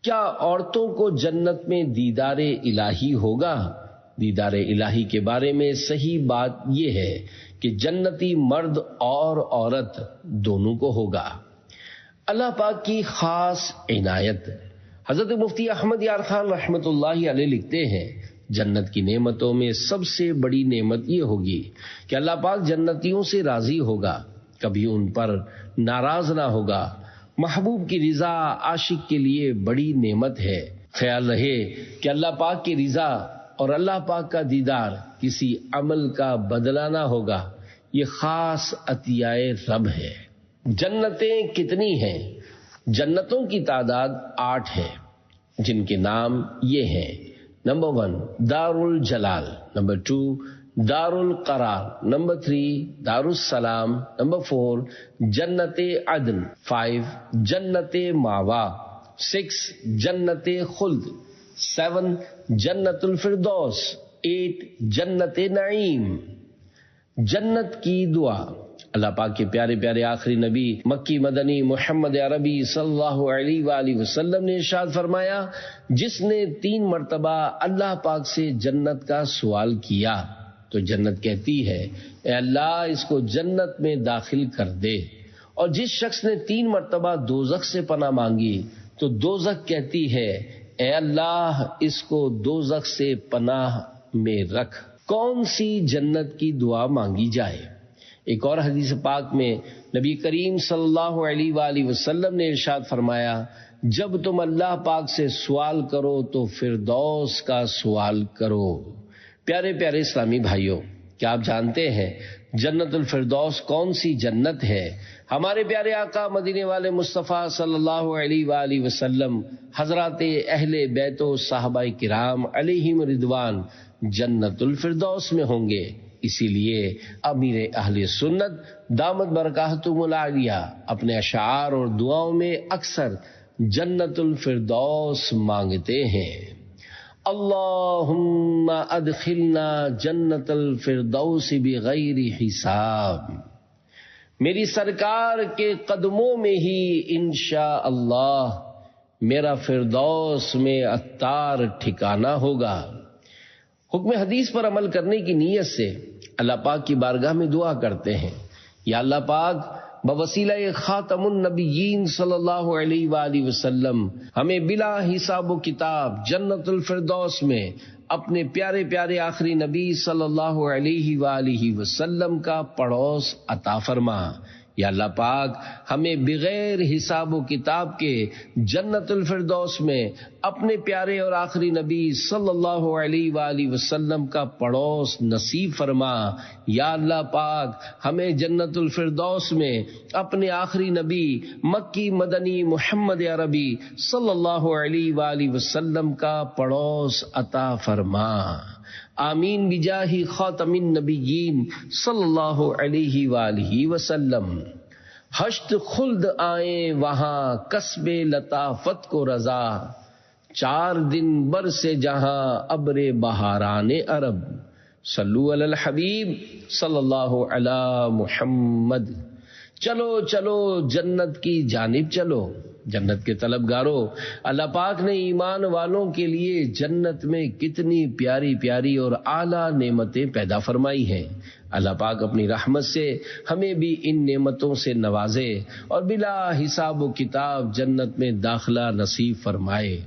کیا عورتوں کو جنت میں دیدار الہی ہوگا؟ دیدار الہی کے بارے میں صحیح بات یہ ہے کہ جنتی مرد اور عورت دونوں کو ہوگا۔ اللہ پاک کی خاص عنایت۔ حضرت مفتی احمد یار خان رحمۃ اللہ علیہ لکھتے ہیں جنت کی نعمتوں میں سب سے بڑی نعمت یہ ہوگی کہ اللہ پاک جنتیوں سے راضی ہوگا، کبھی ان پر ناراض نہ ہوگا۔ محبوب کی رضا عاشق کے لیے بڑی نعمت ہے۔ خیال رہے کہ اللہ پاک کی رضا اور اللہ پاک کا دیدار کسی عمل کا بدلہ نہ ہوگا، یہ خاص عطیہ رب ہے۔ جنتیں کتنی ہیں؟ جنتوں کی تعداد 8 ہے، جن کے نام یہ ہیں: نمبر 1 دار الجلال، نمبر 2 دار القرار، نمبر 3 دار السلام، نمبر 4 جنت عدن، 5 جنت ماوا، 6 جنت خلد، 7 جنت الفردوس، 8 جنت نعیم۔ جنت کی دعا۔ اللہ پاک کے پیارے پیارے آخری نبی مکی مدنی محمد عربی صلی اللہ علیہ وآلہ وسلم نے ارشاد فرمایا، جس نے 3 مرتبہ اللہ پاک سے جنت کا سوال کیا تو جنت کہتی ہے اے اللہ اس کو جنت میں داخل کر دے، اور جس شخص نے 3 مرتبہ دوزخ سے پناہ مانگی تو دوزخ کہتی ہے اے اللہ اس کو دوزخ سے پناہ میں رکھ۔ کون سی جنت کی دعا مانگی جائے؟ ایک اور حدیث پاک میں نبی کریم صلی اللہ علیہ وآلہ وسلم نے ارشاد فرمایا، جب تم اللہ پاک سے سوال کرو تو فردوس کا سوال کرو۔ پیارے پیارے اسلامی بھائیوں، کیا آپ جانتے ہیں جنت الفردوس کون سی جنت ہے؟ ہمارے پیارے آقا مدینے والے مصطفیٰ صلی اللہ علیہ وآلہ وسلم، حضرات اہل بیت و صحابہ کرام علیہم رضوان جنت الفردوس میں ہوں گے۔ اسی لیے امیر اہل سنت دامت برکاتہم العالیہ اپنے اشعار اور دعاؤں میں اکثر جنت الفردوس مانگتے ہیں۔ اللہم ادخلنا جنت الفردوس بغیر حساب۔ میری سرکار کے قدموں میں ہی انشاءاللہ میرا فردوس میں اتار ٹھکانہ ہوگا۔ حکم حدیث پر عمل کرنے کی نیت سے اللہ پاک کی بارگاہ میں دعا کرتے ہیں، یا اللہ پاک بوسیلہ خاتم النبیین صلی اللہ علیہ وآلہ وسلم ہمیں بلا حساب و کتاب جنت الفردوس میں اپنے پیارے پیارے آخری نبی صلی اللہ علیہ وآلہ وسلم کا پڑوس عطا فرما۔ یا اللہ پاک ہمیں بغیر حساب و کتاب کے جنت الفردوس میں اپنے پیارے اور آخری نبی صلی اللہ علیہ وآلہ وسلم کا پڑوس نصیب فرما۔ یا اللہ پاک ہمیں جنت الفردوس میں اپنے آخری نبی مکی مدنی محمد عربی صلی اللہ علیہ وآلہ وسلم کا پڑوس عطا فرما۔ آمین بجاہ خاتم النبیین صلی اللہ علیہ وآلہ وسلم۔ ہشت خلد آئیں وہاں کسب لطافت کو رضا، 4 دن برسے جہاں ابر بہاران عرب، صلو علی الحبیب صلی اللہ علی محمد۔ چلو چلو جنت کی جانب چلو۔ جنت کے طلبگاروں، اللہ پاک نے ایمان والوں کے لیے جنت میں کتنی پیاری پیاری اور اعلیٰ نعمتیں پیدا فرمائی ہیں۔ اللہ پاک اپنی رحمت سے ہمیں بھی ان نعمتوں سے نوازے اور بلا حساب و کتاب جنت میں داخلہ نصیب فرمائے۔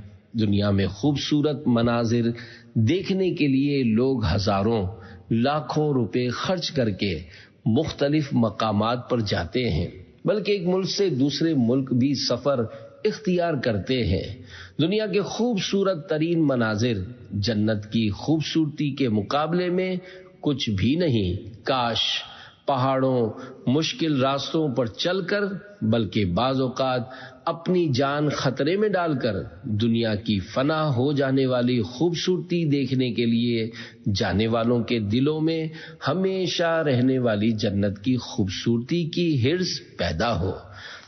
دنیا میں خوبصورت مناظر دیکھنے کے لیے لوگ ہزاروں لاکھوں روپے خرچ کر کے مختلف مقامات پر جاتے ہیں، بلکہ ایک ملک سے دوسرے ملک بھی سفر اختیار کرتے ہیں۔ دنیا کے خوبصورت ترین مناظر جنت کی خوبصورتی کے مقابلے میں کچھ بھی نہیں۔ کاش پہاڑوں، مشکل راستوں پر چل کر، بلکہ بعض اوقات اپنی جان خطرے میں ڈال کر دنیا کی فنا ہو جانے والی خوبصورتی دیکھنے کے لیے جانے والوں کے دلوں میں ہمیشہ رہنے والی جنت کی خوبصورتی کی ہرس پیدا ہو۔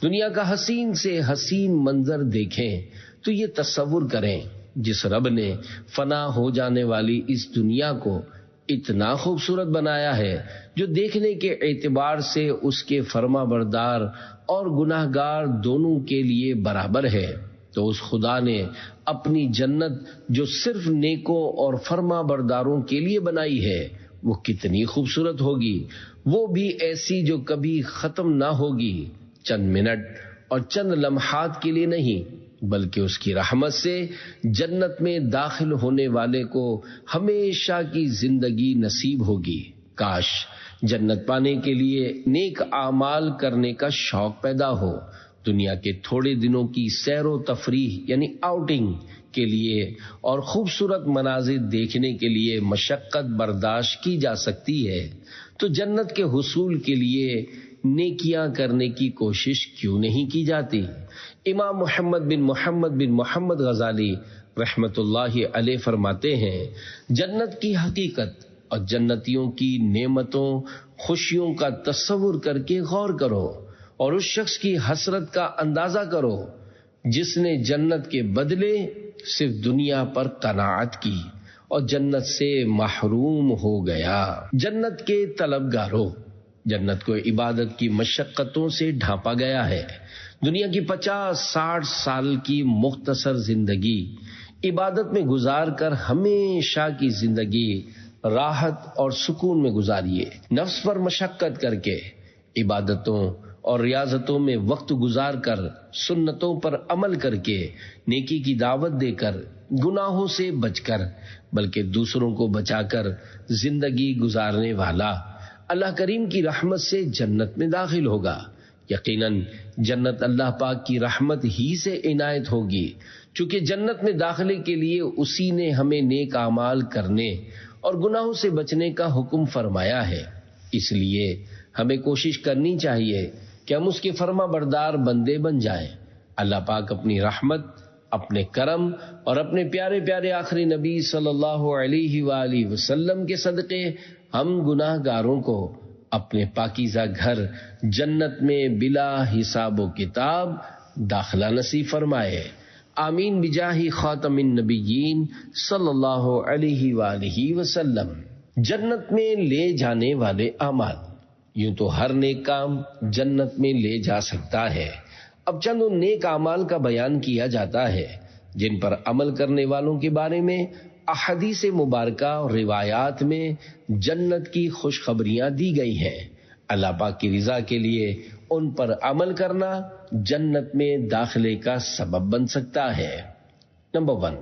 دنیا کا حسین سے حسین منظر دیکھیں تو یہ تصور کریں، جس رب نے فنا ہو جانے والی اس دنیا کو اتنا خوبصورت بنایا ہے، جو دیکھنے کے اعتبار سے اس کے فرما بردار اور گناہ گار دونوں کے لیے برابر ہے، تو اس خدا نے اپنی جنت جو صرف نیکوں اور فرما برداروں کے لیے بنائی ہے وہ کتنی خوبصورت ہوگی، وہ بھی ایسی جو کبھی ختم نہ ہوگی، چند منٹ اور چند لمحات کے لیے نہیں، بلکہ اس کی رحمت سے جنت میں داخل ہونے والے کو ہمیشہ کی زندگی نصیب ہوگی۔ کاش جنت پانے کے لیے نیک اعمال کرنے کا شوق پیدا ہو۔ دنیا کے تھوڑے دنوں کی سیر و تفریح یعنی آؤٹنگ کے لیے اور خوبصورت مناظر دیکھنے کے لیے مشقت برداشت کی جا سکتی ہے، تو جنت کے حصول کے لیے نیکیاں کرنے کی کوشش کیوں نہیں کی جاتی؟ امام محمد بن محمد غزالی رحمت اللہ علیہ فرماتے ہیں، جنت کی حقیقت اور جنتیوں کی نعمتوں، خوشیوں کا تصور کر کے غور کرو اور اس شخص کی حسرت کا اندازہ کرو جس نے جنت کے بدلے صرف دنیا پر قناعت کی اور جنت سے محروم ہو گیا۔ جنت کے طلبگاروں، جنت کو عبادت کی مشقتوں سے ڈھانپا گیا ہے۔ دنیا کی 50-60 سال کی مختصر زندگی عبادت میں گزار کر ہمیشہ کی زندگی راحت اور سکون میں گزاریے۔ نفس پر مشقت کر کے، عبادتوں اور ریاضتوں میں وقت گزار کر، سنتوں پر عمل کر کے، نیکی کی دعوت دے کر، گناہوں سے بچ کر، بلکہ دوسروں کو بچا کر زندگی گزارنے والا اللہ کریم کی رحمت سے جنت میں داخل ہوگا۔ یقیناً جنت اللہ پاک کی رحمت ہی سے عنایت ہوگی، چونکہ جنت میں داخلے کے لیے اسی نے ہمیں نیک اعمال کرنے اور گناہوں سے بچنے کا حکم فرمایا ہے۔ اس لیے ہمیں کوشش کرنی چاہیے کہ ہم اس کے فرما بردار بندے بن جائیں۔ اللہ پاک اپنی رحمت، اپنے کرم اور اپنے پیارے پیارے آخری نبی صلی اللہ علیہ وآلہ وسلم کے صدقے ہم گناہ گاروں کو اپنے پاکیزہ گھر جنت میں بلا حساب و کتاب داخلہ نصیب فرمائے۔ آمین بجاہ خاتم النبیین صلی اللہ علیہ وآلہ وسلم۔ جنت میں لے جانے والے اعمال، یوں تو ہر نیک کام جنت میں لے جا سکتا ہے۔ اب چند ان نیک اعمال کا بیان کیا جاتا ہے جن پر عمل کرنے والوں کے بارے میں احادیث مبارکہ اور روایات میں جنت کی خوشخبریاں دی گئی ہیں۔ اللہ پاک کی رضا کے لیے ان پر عمل کرنا جنت میں داخلے کا سبب بن سکتا ہے۔ نمبر 1،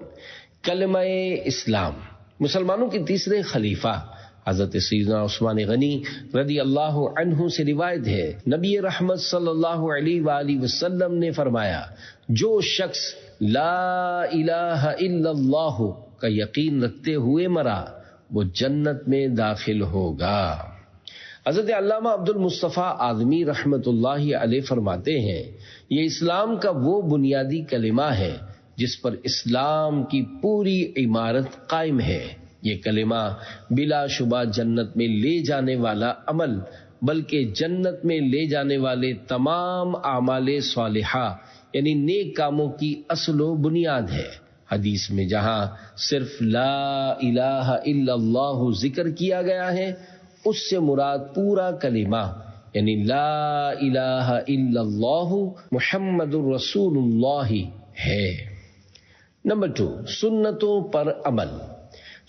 کلمہ اسلام۔ مسلمانوں کے تیسرے خلیفہ حضرت سیدنا عثمان غنی رضی اللہ عنہ سے روایت ہے، نبی رحمت صلی اللہ علیہ وآلہ وسلم نے فرمایا، جو شخص لا الہ الا اللہ کا یقین رکھتے ہوئے مرا وہ جنت میں داخل ہوگا۔ حضرت علامہ عبد المصطفیٰ اعظمی رحمت اللہ علیہ فرماتے ہیں، یہ اسلام کا وہ بنیادی کلمہ ہے جس پر اسلام کی پوری عمارت قائم ہے۔ یہ کلمہ بلا شبہ جنت میں لے جانے والا عمل، بلکہ جنت میں لے جانے والے تمام اعمال صالحہ یعنی نیک کاموں کی اصل و بنیاد ہے۔ حدیث میں جہاں صرف لا الہ الا اللہ ذکر کیا گیا ہے، اس سے مراد پورا کلمہ یعنی لا الہ الا اللہ محمد الرسول اللہ ہے۔ نمبر 2، سنتوں پر عمل۔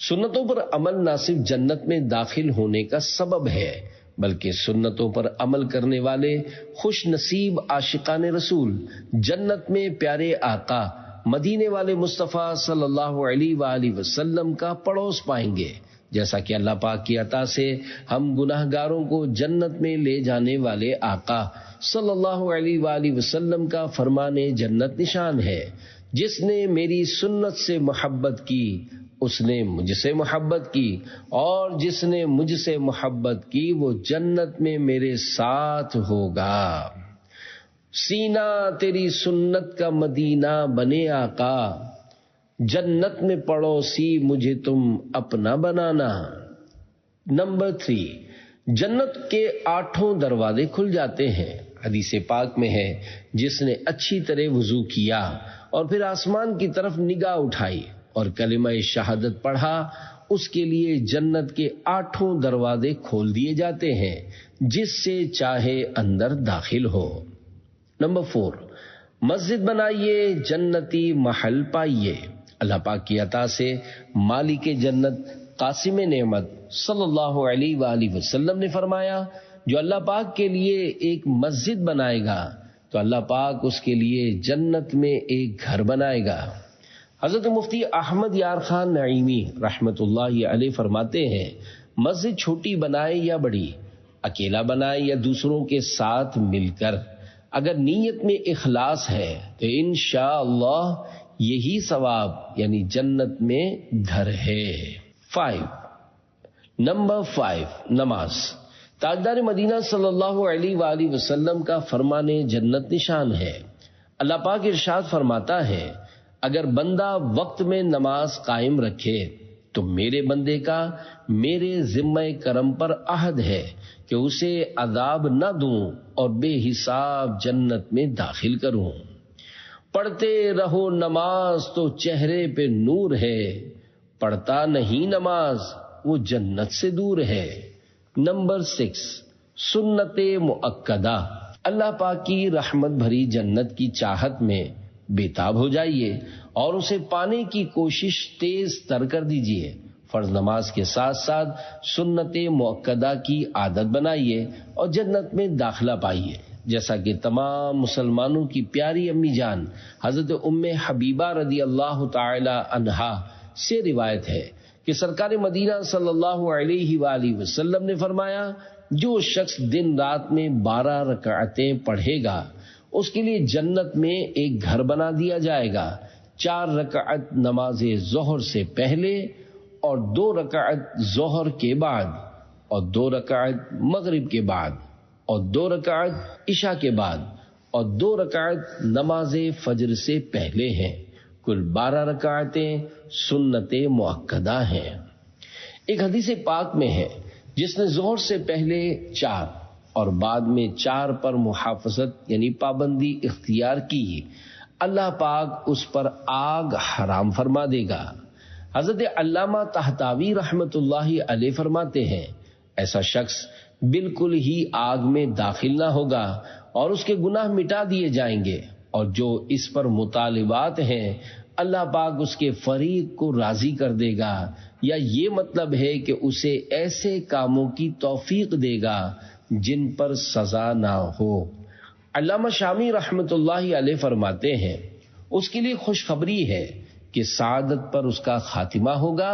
سنتوں پر عمل نہ صرف جنت میں داخل ہونے کا سبب ہے، بلکہ سنتوں پر عمل کرنے والے خوش نصیب عاشقان رسول جنت میں پیارے آقا مدینے والے مصطفیٰ صلی اللہ علیہ وآلہ وسلم کا پڑوس پائیں گے۔ جیسا کہ اللہ پاک کی عطا سے ہم گناہگاروں کو جنت میں لے جانے والے آقا صلی اللہ علیہ وآلہ وسلم کا فرمان جنت نشان ہے، جس نے میری سنت سے محبت کی اس نے مجھ سے محبت کی، اور جس نے مجھ سے محبت کی وہ جنت میں میرے ساتھ ہوگا۔ سینہ تیری سنت کا مدینہ بنے آقا، جنت میں پڑوسی مجھے تم اپنا بنانا۔ نمبر 3، جنت کے 8 دروازے کھل جاتے ہیں۔ حدیث پاک میں ہے، جس نے اچھی طرح وضو کیا اور پھر آسمان کی طرف نگاہ اٹھائی اور کلمہ شہادت پڑھا، اس کے لیے جنت کے 8 دروازے کھول دیے جاتے ہیں، جس سے چاہے اندر داخل ہو۔ نمبر 4، مسجد بنائیے جنتی محل پائیے۔ اللہ پاک کی عطا سے مالک جنت قاسم نعمت صلی اللہ علیہ وآلہ وسلم نے فرمایا، جو اللہ پاک کے لیے ایک مسجد بنائے گا تو اللہ پاک اس کے لیے جنت میں ایک گھر بنائے گا۔ حضرت مفتی احمد یار خان نعیمی رحمت اللہ علیہ فرماتے ہیں، مسجد چھوٹی بنائے یا بڑی، اکیلا بنائے یا دوسروں کے ساتھ مل کر، اگر نیت میں اخلاص ہے تو انشاءاللہ یہی ثواب یعنی جنت میں گھر ہے۔ 5، نمبر 5، نماز۔ تاجدار مدینہ صلی اللہ علیہ وآلہ وسلم کا فرمان جنت نشان ہے۔ اللہ پاک ارشاد فرماتا ہے، اگر بندہ وقت میں نماز قائم رکھے تو میرے بندے کا میرے ذمہ کرم پر عہد ہے کہ اسے عذاب نہ دوں اور بے حساب جنت میں داخل کروں۔ پڑھتے رہو نماز تو چہرے پہ نور ہے، پڑھتا نہیں نماز وہ جنت سے دور ہے۔ نمبر 6، سنت مؤکدہ۔ اللہ پاک کی رحمت بھری جنت کی چاہت میں بےتاب ہو جائیے اور اسے پانے کی کوشش تیز تر کر دیجیے۔ فرض نماز کے ساتھ ساتھ سنت مؤکدہ کی عادت بنائیے اور جنت میں داخلہ پائیے، جیسا کہ تمام مسلمانوں کی پیاری امی جان حضرت ام حبیبہ رضی اللہ تعالی عنہا سے روایت ہے کہ سرکار مدینہ صلی اللہ علیہ وآلہ وسلم نے فرمایا، جو شخص دن رات میں 12 رکعتیں پڑھے گا اس کے لیے جنت میں ایک گھر بنا دیا جائے گا۔ 4 رکعت نماز ظہر سے پہلے اور 2 رکعت ظہر کے بعد اور 2 رکعت مغرب کے بعد اور 2 رکعت عشاء کے بعد اور 2 رکعت نماز فجر سے پہلے ہیں۔ کل 12 رکعتیں سنت مؤکدہ ہیں۔ ایک حدیث پاک میں ہے، جس نے ظہر سے پہلے 4 اور بعد میں 4 پر محافظت یعنی پابندی اختیار کی، اللہ پاک اس پر آگ حرام فرما دے گا۔ حضرت علامہ طحطاوی رحمت اللہ علیہ فرماتے ہیں، ایسا شخص بالکل ہی آگ میں داخل نہ ہوگا اور اس کے گناہ مٹا دیے جائیں گے، اور جو اس پر مطالبات ہیں اللہ پاک اس کے فریق کو راضی کر دے گا، یا یہ مطلب ہے کہ اسے ایسے کاموں کی توفیق دے گا جن پر سزا نہ ہو۔ علامہ شامی رحمت اللہ علیہ فرماتے ہیں، اس کے لیے خوشخبری ہے کہ سعادت پر اس کا خاتمہ ہوگا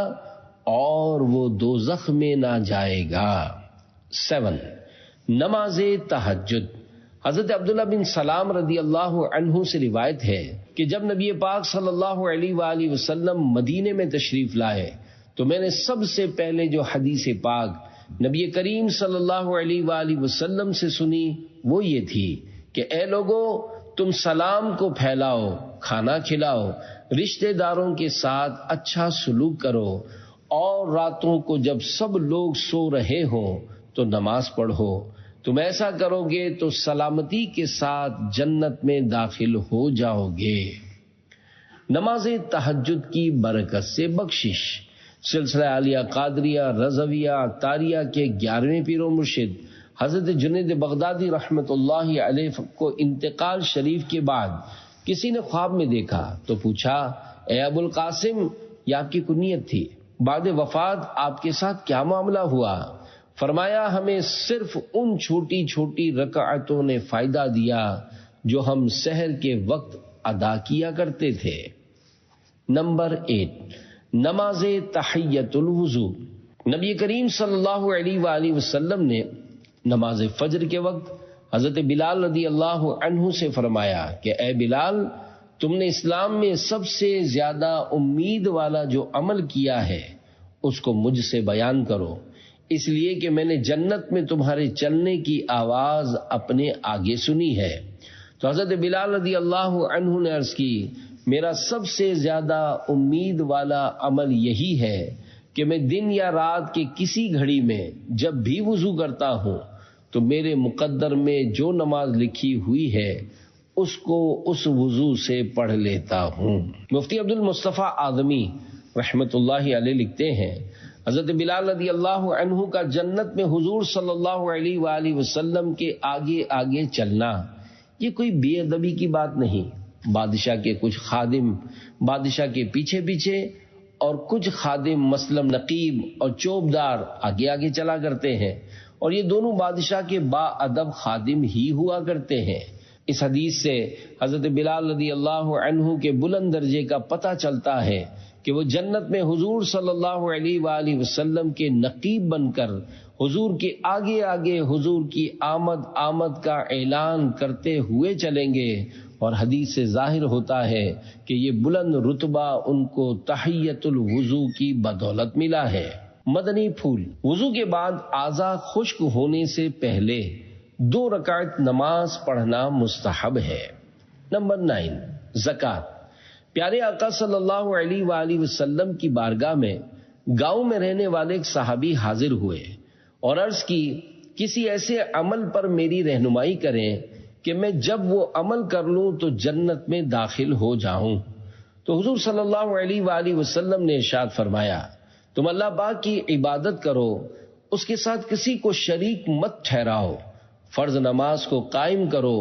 اور وہ دوزخ میں نہ جائے گا۔ 7، نماز تہجد۔ حضرت عبداللہ بن سلام رضی اللہ عنہ سے روایت ہے کہ جب نبی پاک صلی اللہ علیہ وآلہ وسلم مدینے میں تشریف لائے تو میں نے سب سے پہلے جو حدیث پاک نبی کریم صلی اللہ علیہ وآلہ وسلم سے سنی وہ یہ تھی کہ اے لوگو، تم سلام کو پھیلاؤ، کھانا کھلاؤ، رشتہ داروں کے ساتھ اچھا سلوک کرو، اور راتوں کو جب سب لوگ سو رہے ہوں تو نماز پڑھو۔ تم ایسا کرو گے تو سلامتی کے ساتھ جنت میں داخل ہو جاؤ گے۔ نماز تہجد کی برکت سے بخشش۔ سلسلہ عالیہ قادریہ رضویہ تاریہ کے 11ویں پیر و مرشد حضرت جنید بغدادی رحمت اللہ علیہ کو انتقال شریف کے بعد کسی نے خواب میں دیکھا تو پوچھا، اے ابو القاسم، یہ آپ کی کنیت تھی، بعد وفات آپ کے ساتھ کیا معاملہ ہوا؟ فرمایا، ہمیں صرف ان چھوٹی چھوٹی رکعتوں نے فائدہ دیا جو ہم سحر کے وقت ادا کیا کرتے تھے۔ نمبر 8، نماز تحیۃ الوضو۔ نبی کریم صلی اللہ علیہ وآلہ وسلم نے نماز فجر کے وقت حضرت بلال رضی اللہ عنہ سے فرمایا کہ اے بلال، تم نے اسلام میں سب سے زیادہ امید والا جو عمل کیا ہے اس کو مجھ سے بیان کرو، اس لیے کہ میں نے جنت میں تمہارے چلنے کی آواز اپنے آگے سنی ہے۔ تو حضرت بلال رضی اللہ عنہ نے عرض کی، میرا سب سے زیادہ امید والا عمل یہی ہے کہ میں دن یا رات کے کسی گھڑی میں جب بھی وضو کرتا ہوں تو میرے مقدر میں جو نماز لکھی ہوئی ہے اس کو اس وضو سے پڑھ لیتا ہوں۔ مفتی عبد المصطفیٰ اعظمی رحمت اللہ علیہ لکھتے ہیں، حضرت بلال رضی اللہ عنہ کا جنت میں حضور صلی اللہ علیہ وآلہ وسلم کے آگے آگے چلنا یہ کوئی بے ادبی کی بات نہیں۔ بادشاہ کے کچھ خادم بادشاہ کے پیچھے پیچھے اور کچھ خادم مثلاً نقیب اور چوبدار آگے آگے چلا کرتے ہیں، اور یہ دونوں بادشاہ کے با ادب خادم ہی ہوا کرتے ہیں۔ اس حدیث سے حضرت بلال رضی اللہ عنہ کے بلند درجے کا پتہ چلتا ہے کہ وہ جنت میں حضور صلی اللہ علیہ وآلہ وسلم کے نقیب بن کر حضور کے آگے آگے حضور کی آمد کا اعلان کرتے ہوئے چلیں گے، اور حدیث سے ظاہر ہوتا ہے کہ یہ بلند رتبہ ان کو تحیت الوضو کی بدولت ملا ہے۔ مدنی پھول، وضو کے بعد اعضاء خشک ہونے سے پہلے 2 رکعت نماز پڑھنا مستحب ہے۔ نمبر 9، زکوٰۃ۔ پیارے آقا صلی اللہ علیہ وآلہ وسلم کی بارگاہ میں گاؤں میں رہنے والے ایک صحابی حاضر ہوئے اور عرض کی، کسی ایسے عمل پر میری رہنمائی کریں کہ میں جب وہ عمل کر لوں تو جنت میں داخل ہو جاؤں۔ تو حضور صلی اللہ علیہ وآلہ وسلم نے ارشاد فرمایا، تم اللہ پاک کی عبادت کرو، اس کے ساتھ کسی کو شریک مت ٹھہراؤ، فرض نماز کو قائم کرو،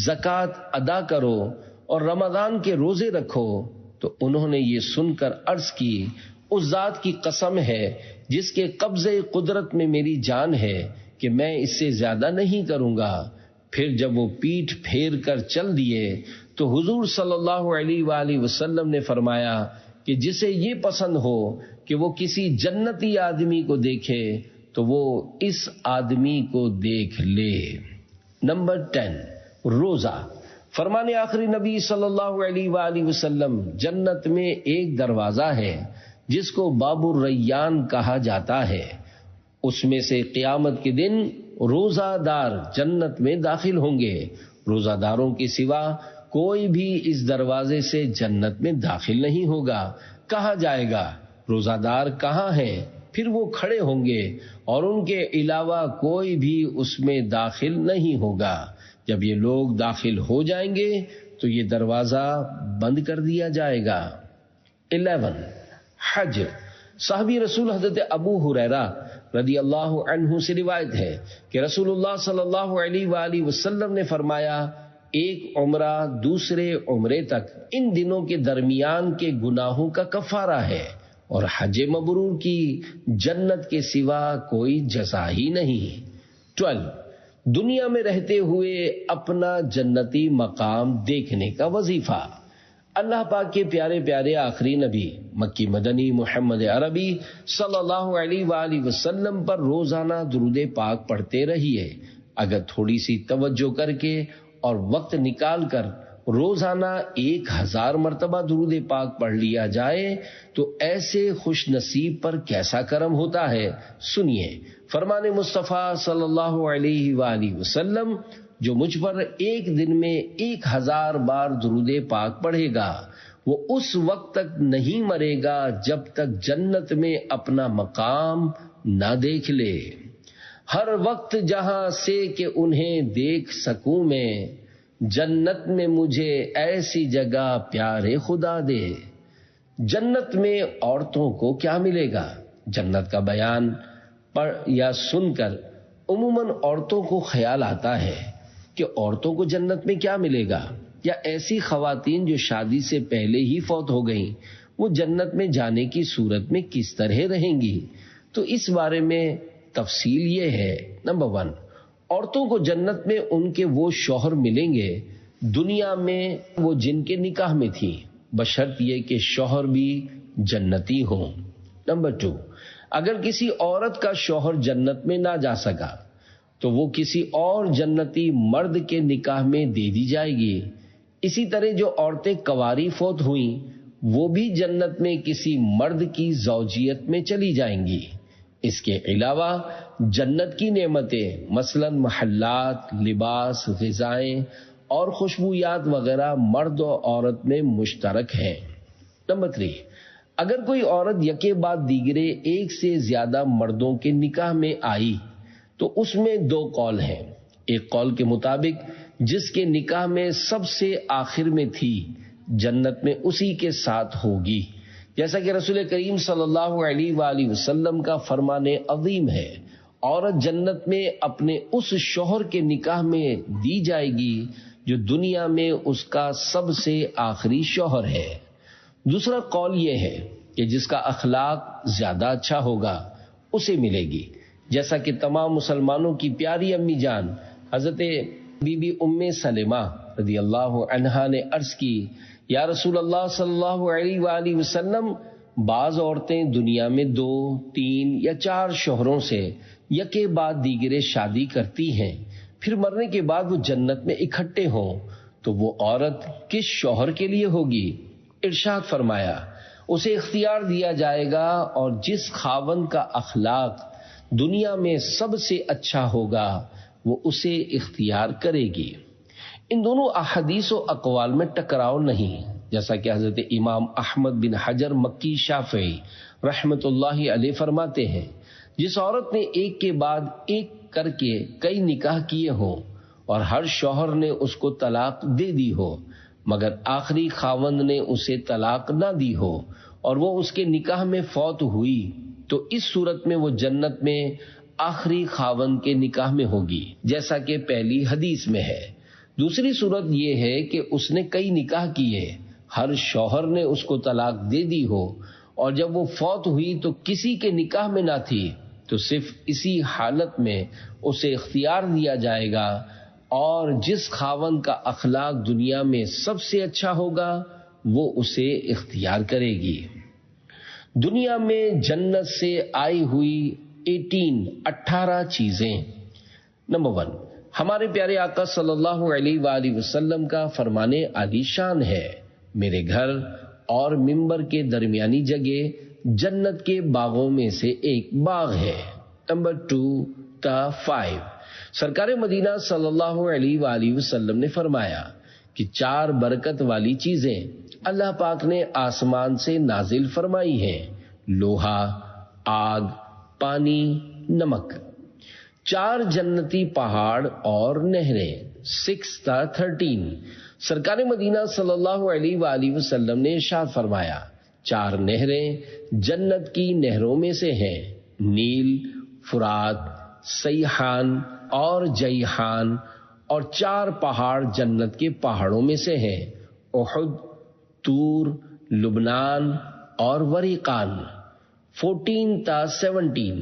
زکوٰۃ ادا کرو اور رمضان کے روزے رکھو۔ تو انہوں نے یہ سن کر عرض کی، اس ذات کی قسم ہے جس کے قبضے قدرت میں میری جان ہے کہ میں اس سے زیادہ نہیں کروں گا۔ پھر جب وہ پیٹھ پھیر کر چل دیے تو حضور صلی اللہ علیہ وآلہ وسلم نے فرمایا کہ جسے یہ پسند ہو کہ وہ کسی جنتی آدمی کو دیکھے تو وہ اس آدمی کو دیکھ لے۔ نمبر 10، روزہ۔ فرمان آخری نبی صلی اللہ علیہ وآلہ وسلم، جنت میں ایک دروازہ ہے جس کو باب الریان کہا جاتا ہے، اس میں سے قیامت کے دن روزہ دار جنت میں داخل ہوں گے۔ روزہ داروں کے سوا کوئی بھی اس دروازے سے جنت میں داخل نہیں ہوگا۔ کہا جائے گا، روزہ دار کہاں ہیں؟ پھر وہ کھڑے ہوں گے اور ان کے علاوہ کوئی بھی اس میں داخل نہیں ہوگا۔ جب یہ لوگ داخل ہو جائیں گے تو یہ دروازہ بند کر دیا جائے گا۔ 11، حج۔ صحابی رسول حضرت ابو ہریرہ رضی اللہ عنہ سے روایت ہے کہ رسول اللہ صلی اللہ علیہ وآلہ وسلم نے فرمایا، ایک عمرہ دوسرے عمرے تک ان دنوں کے درمیان کے گناہوں کا کفارہ ہے، اور حج مبرور کی جنت کے سوا کوئی جزا ہی نہیں۔ 12، دنیا میں رہتے ہوئے اپنا جنتی مقام دیکھنے کا وظیفہ۔ اللہ پاک کے پیارے پیارے آخری نبی مکی مدنی محمد عربی صلی اللہ علیہ وآلہ وسلم پر روزانہ درود پاک پڑھتے رہیے۔ اگر تھوڑی سی توجہ کر کے اور وقت نکال کر روزانہ 1000 مرتبہ درود پاک پڑھ لیا جائے تو ایسے خوش نصیب پر کیسا کرم ہوتا ہے۔ سنیے فرمان مصطفیٰ صلی اللہ علیہ وآلہ وسلم، جو مجھ پر ایک دن میں 1000 بار درود پاک پڑھے گا وہ اس وقت تک نہیں مرے گا جب تک جنت میں اپنا مقام نہ دیکھ لے۔ ہر وقت جہاں سے کہ انہیں دیکھ سکوں میں، جنت میں مجھے ایسی جگہ پیارے خدا دے۔ جنت میں عورتوں کو کیا ملے گا؟ جنت کا بیان پڑھ یا سن کر عموماً عورتوں کو خیال آتا ہے کہ عورتوں کو جنت میں کیا ملے گا، یا ایسی خواتین جو شادی سے پہلے ہی فوت ہو گئیں وہ جنت میں جانے کی صورت میں کس طرح رہیں گی؟ تو اس بارے میں تفصیل یہ ہے۔ نمبر 1، عورتوں کو جنت میں ان کے وہ شوہر ملیں گے دنیا میں وہ جن کے نکاح میں تھی، بشرط یہ کہ شوہر بھی جنتی ہوں۔ نمبر 2، اگر کسی عورت کا شوہر جنت میں نہ جا سکا تو وہ کسی اور جنتی مرد کے نکاح میں دے دی جائے گی۔ اسی طرح جو عورتیں کنواری فوت ہوئیں وہ بھی جنت میں کسی مرد کی زوجیت میں چلی جائیں گی۔ اس کے علاوہ جنت کی نعمتیں مثلا محلات، لباس، غذائیں اور خوشبویات وغیرہ مرد و عورت میں مشترک ہیں۔ نمبر 3، اگر کوئی عورت یکے بعد دیگرے ایک سے زیادہ مردوں کے نکاح میں آئی تو اس میں 2 قول ہیں۔ ایک قول کے مطابق جس کے نکاح میں سب سے آخر میں تھی جنت میں اسی کے ساتھ ہوگی، جیسا کہ رسول کریم صلی اللہ علیہ وآلہ وسلم کا فرمان عظیم ہے، عورت جنت میں اپنے اس شوہر کے نکاح میں دی جائے گی جو دنیا میں اس کا سب سے آخری شوہر ہے۔ دوسرا قول یہ ہے کہ جس کا اخلاق زیادہ اچھا ہوگا اسے ملے گی، جیسا کہ تمام مسلمانوں کی پیاری امی جان حضرت بی بی ام سلمہ رضی اللہ عنہا نے عرض کی، یا رسول اللہ صلی اللہ علیہ وآلہ وسلم، بعض عورتیں دنیا میں 2، 3 یا 4 شوہروں سے یکے بعد دیگرے شادی کرتی ہیں، پھر مرنے کے بعد وہ جنت میں اکٹھے ہوں تو وہ عورت کس شوہر کے لیے ہوگی؟ ارشاد فرمایا اسے اختیار دیا جائے گا اور جس خاوند کا اخلاق دنیا میں سب سے اچھا ہوگا وہ اسے اختیار کرے گی۔ ان دونوں احادیث و اقوال میں ٹکراؤ نہیں، جیسا کہ حضرت امام احمد بن حجر مکی شافعی رحمت اللہ علیہ فرماتے ہیں، جس عورت نے ایک کے بعد ایک کر کے کئی نکاح کیے ہوں اور ہر شوہر نے اس کو طلاق دے دی ہو مگر آخری خاوند نے اسے طلاق نہ دی ہو اور وہ اس کے نکاح میں فوت ہوئی تو اس صورت میں وہ جنت میں آخری خاوند کے نکاح میں ہوگی، جیسا کہ پہلی حدیث میں ہے۔ دوسری صورت یہ ہے کہ اس نے کئی نکاح کیے، ہر شوہر نے اس کو طلاق دے دی ہو اور جب وہ فوت ہوئی تو کسی کے نکاح میں نہ تھی، تو صرف اسی حالت میں اسے اختیار دیا جائے گا اور جس خاوند کا اخلاق دنیا میں سب سے اچھا ہوگا وہ اسے اختیار کرے گی۔ دنیا میں جنت سے آئی ہوئی 18 چیزیں۔ نمبر 1، ہمارے پیارے آقا صلی اللہ علیہ وآلہ وسلم کا فرمان عالی شان ہے، میرے گھر اور منبر کے درمیانی جگہ جنت کے باغوں میں سے ایک باغ ہے۔ نمبر 2 تا 5، سرکار مدینہ صلی اللہ علیہ وآلہ وسلم نے فرمایا کہ 4 برکت والی چیزیں اللہ پاک نے آسمان سے نازل فرمائی ہیں، لوہا، آگ، پانی، نمک۔ 4 جنتی پہاڑ اور نہریں۔ 6 تا 13، سرکار مدینہ صلی اللہ علیہ وآلہ وسلم نے ارشاد فرمایا 4 نہریں جنت کی نہروں میں سے ہیں، نیل، فرات، سیحان اور جیحان، اور 4 پہاڑ جنت کے پہاڑوں میں سے ہیں، احد، طور، لبنان اور وریقان۔ 14 تا 17،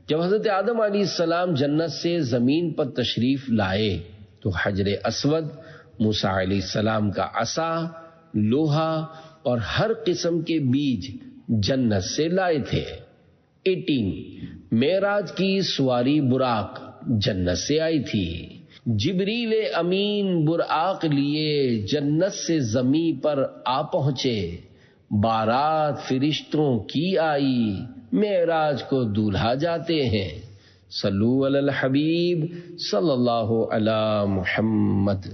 جب حضرت آدم علیہ السلام جنت سے زمین پر تشریف لائے تو حجر اسود، موسیٰ علیہ السلام کا عصا، لوہا اور ہر قسم کے بیج جنت سے لائے تھے۔ 18، معراج کی سواری براق جنت سے آئی تھی، جبریل امین براق لیے جنت سے زمین پر آ پہنچے، بارات فرشتوں کی آئی، معراج کو دولہا جاتے ہیں۔ صلو علی الحبیب صلی اللہ علی محمد۔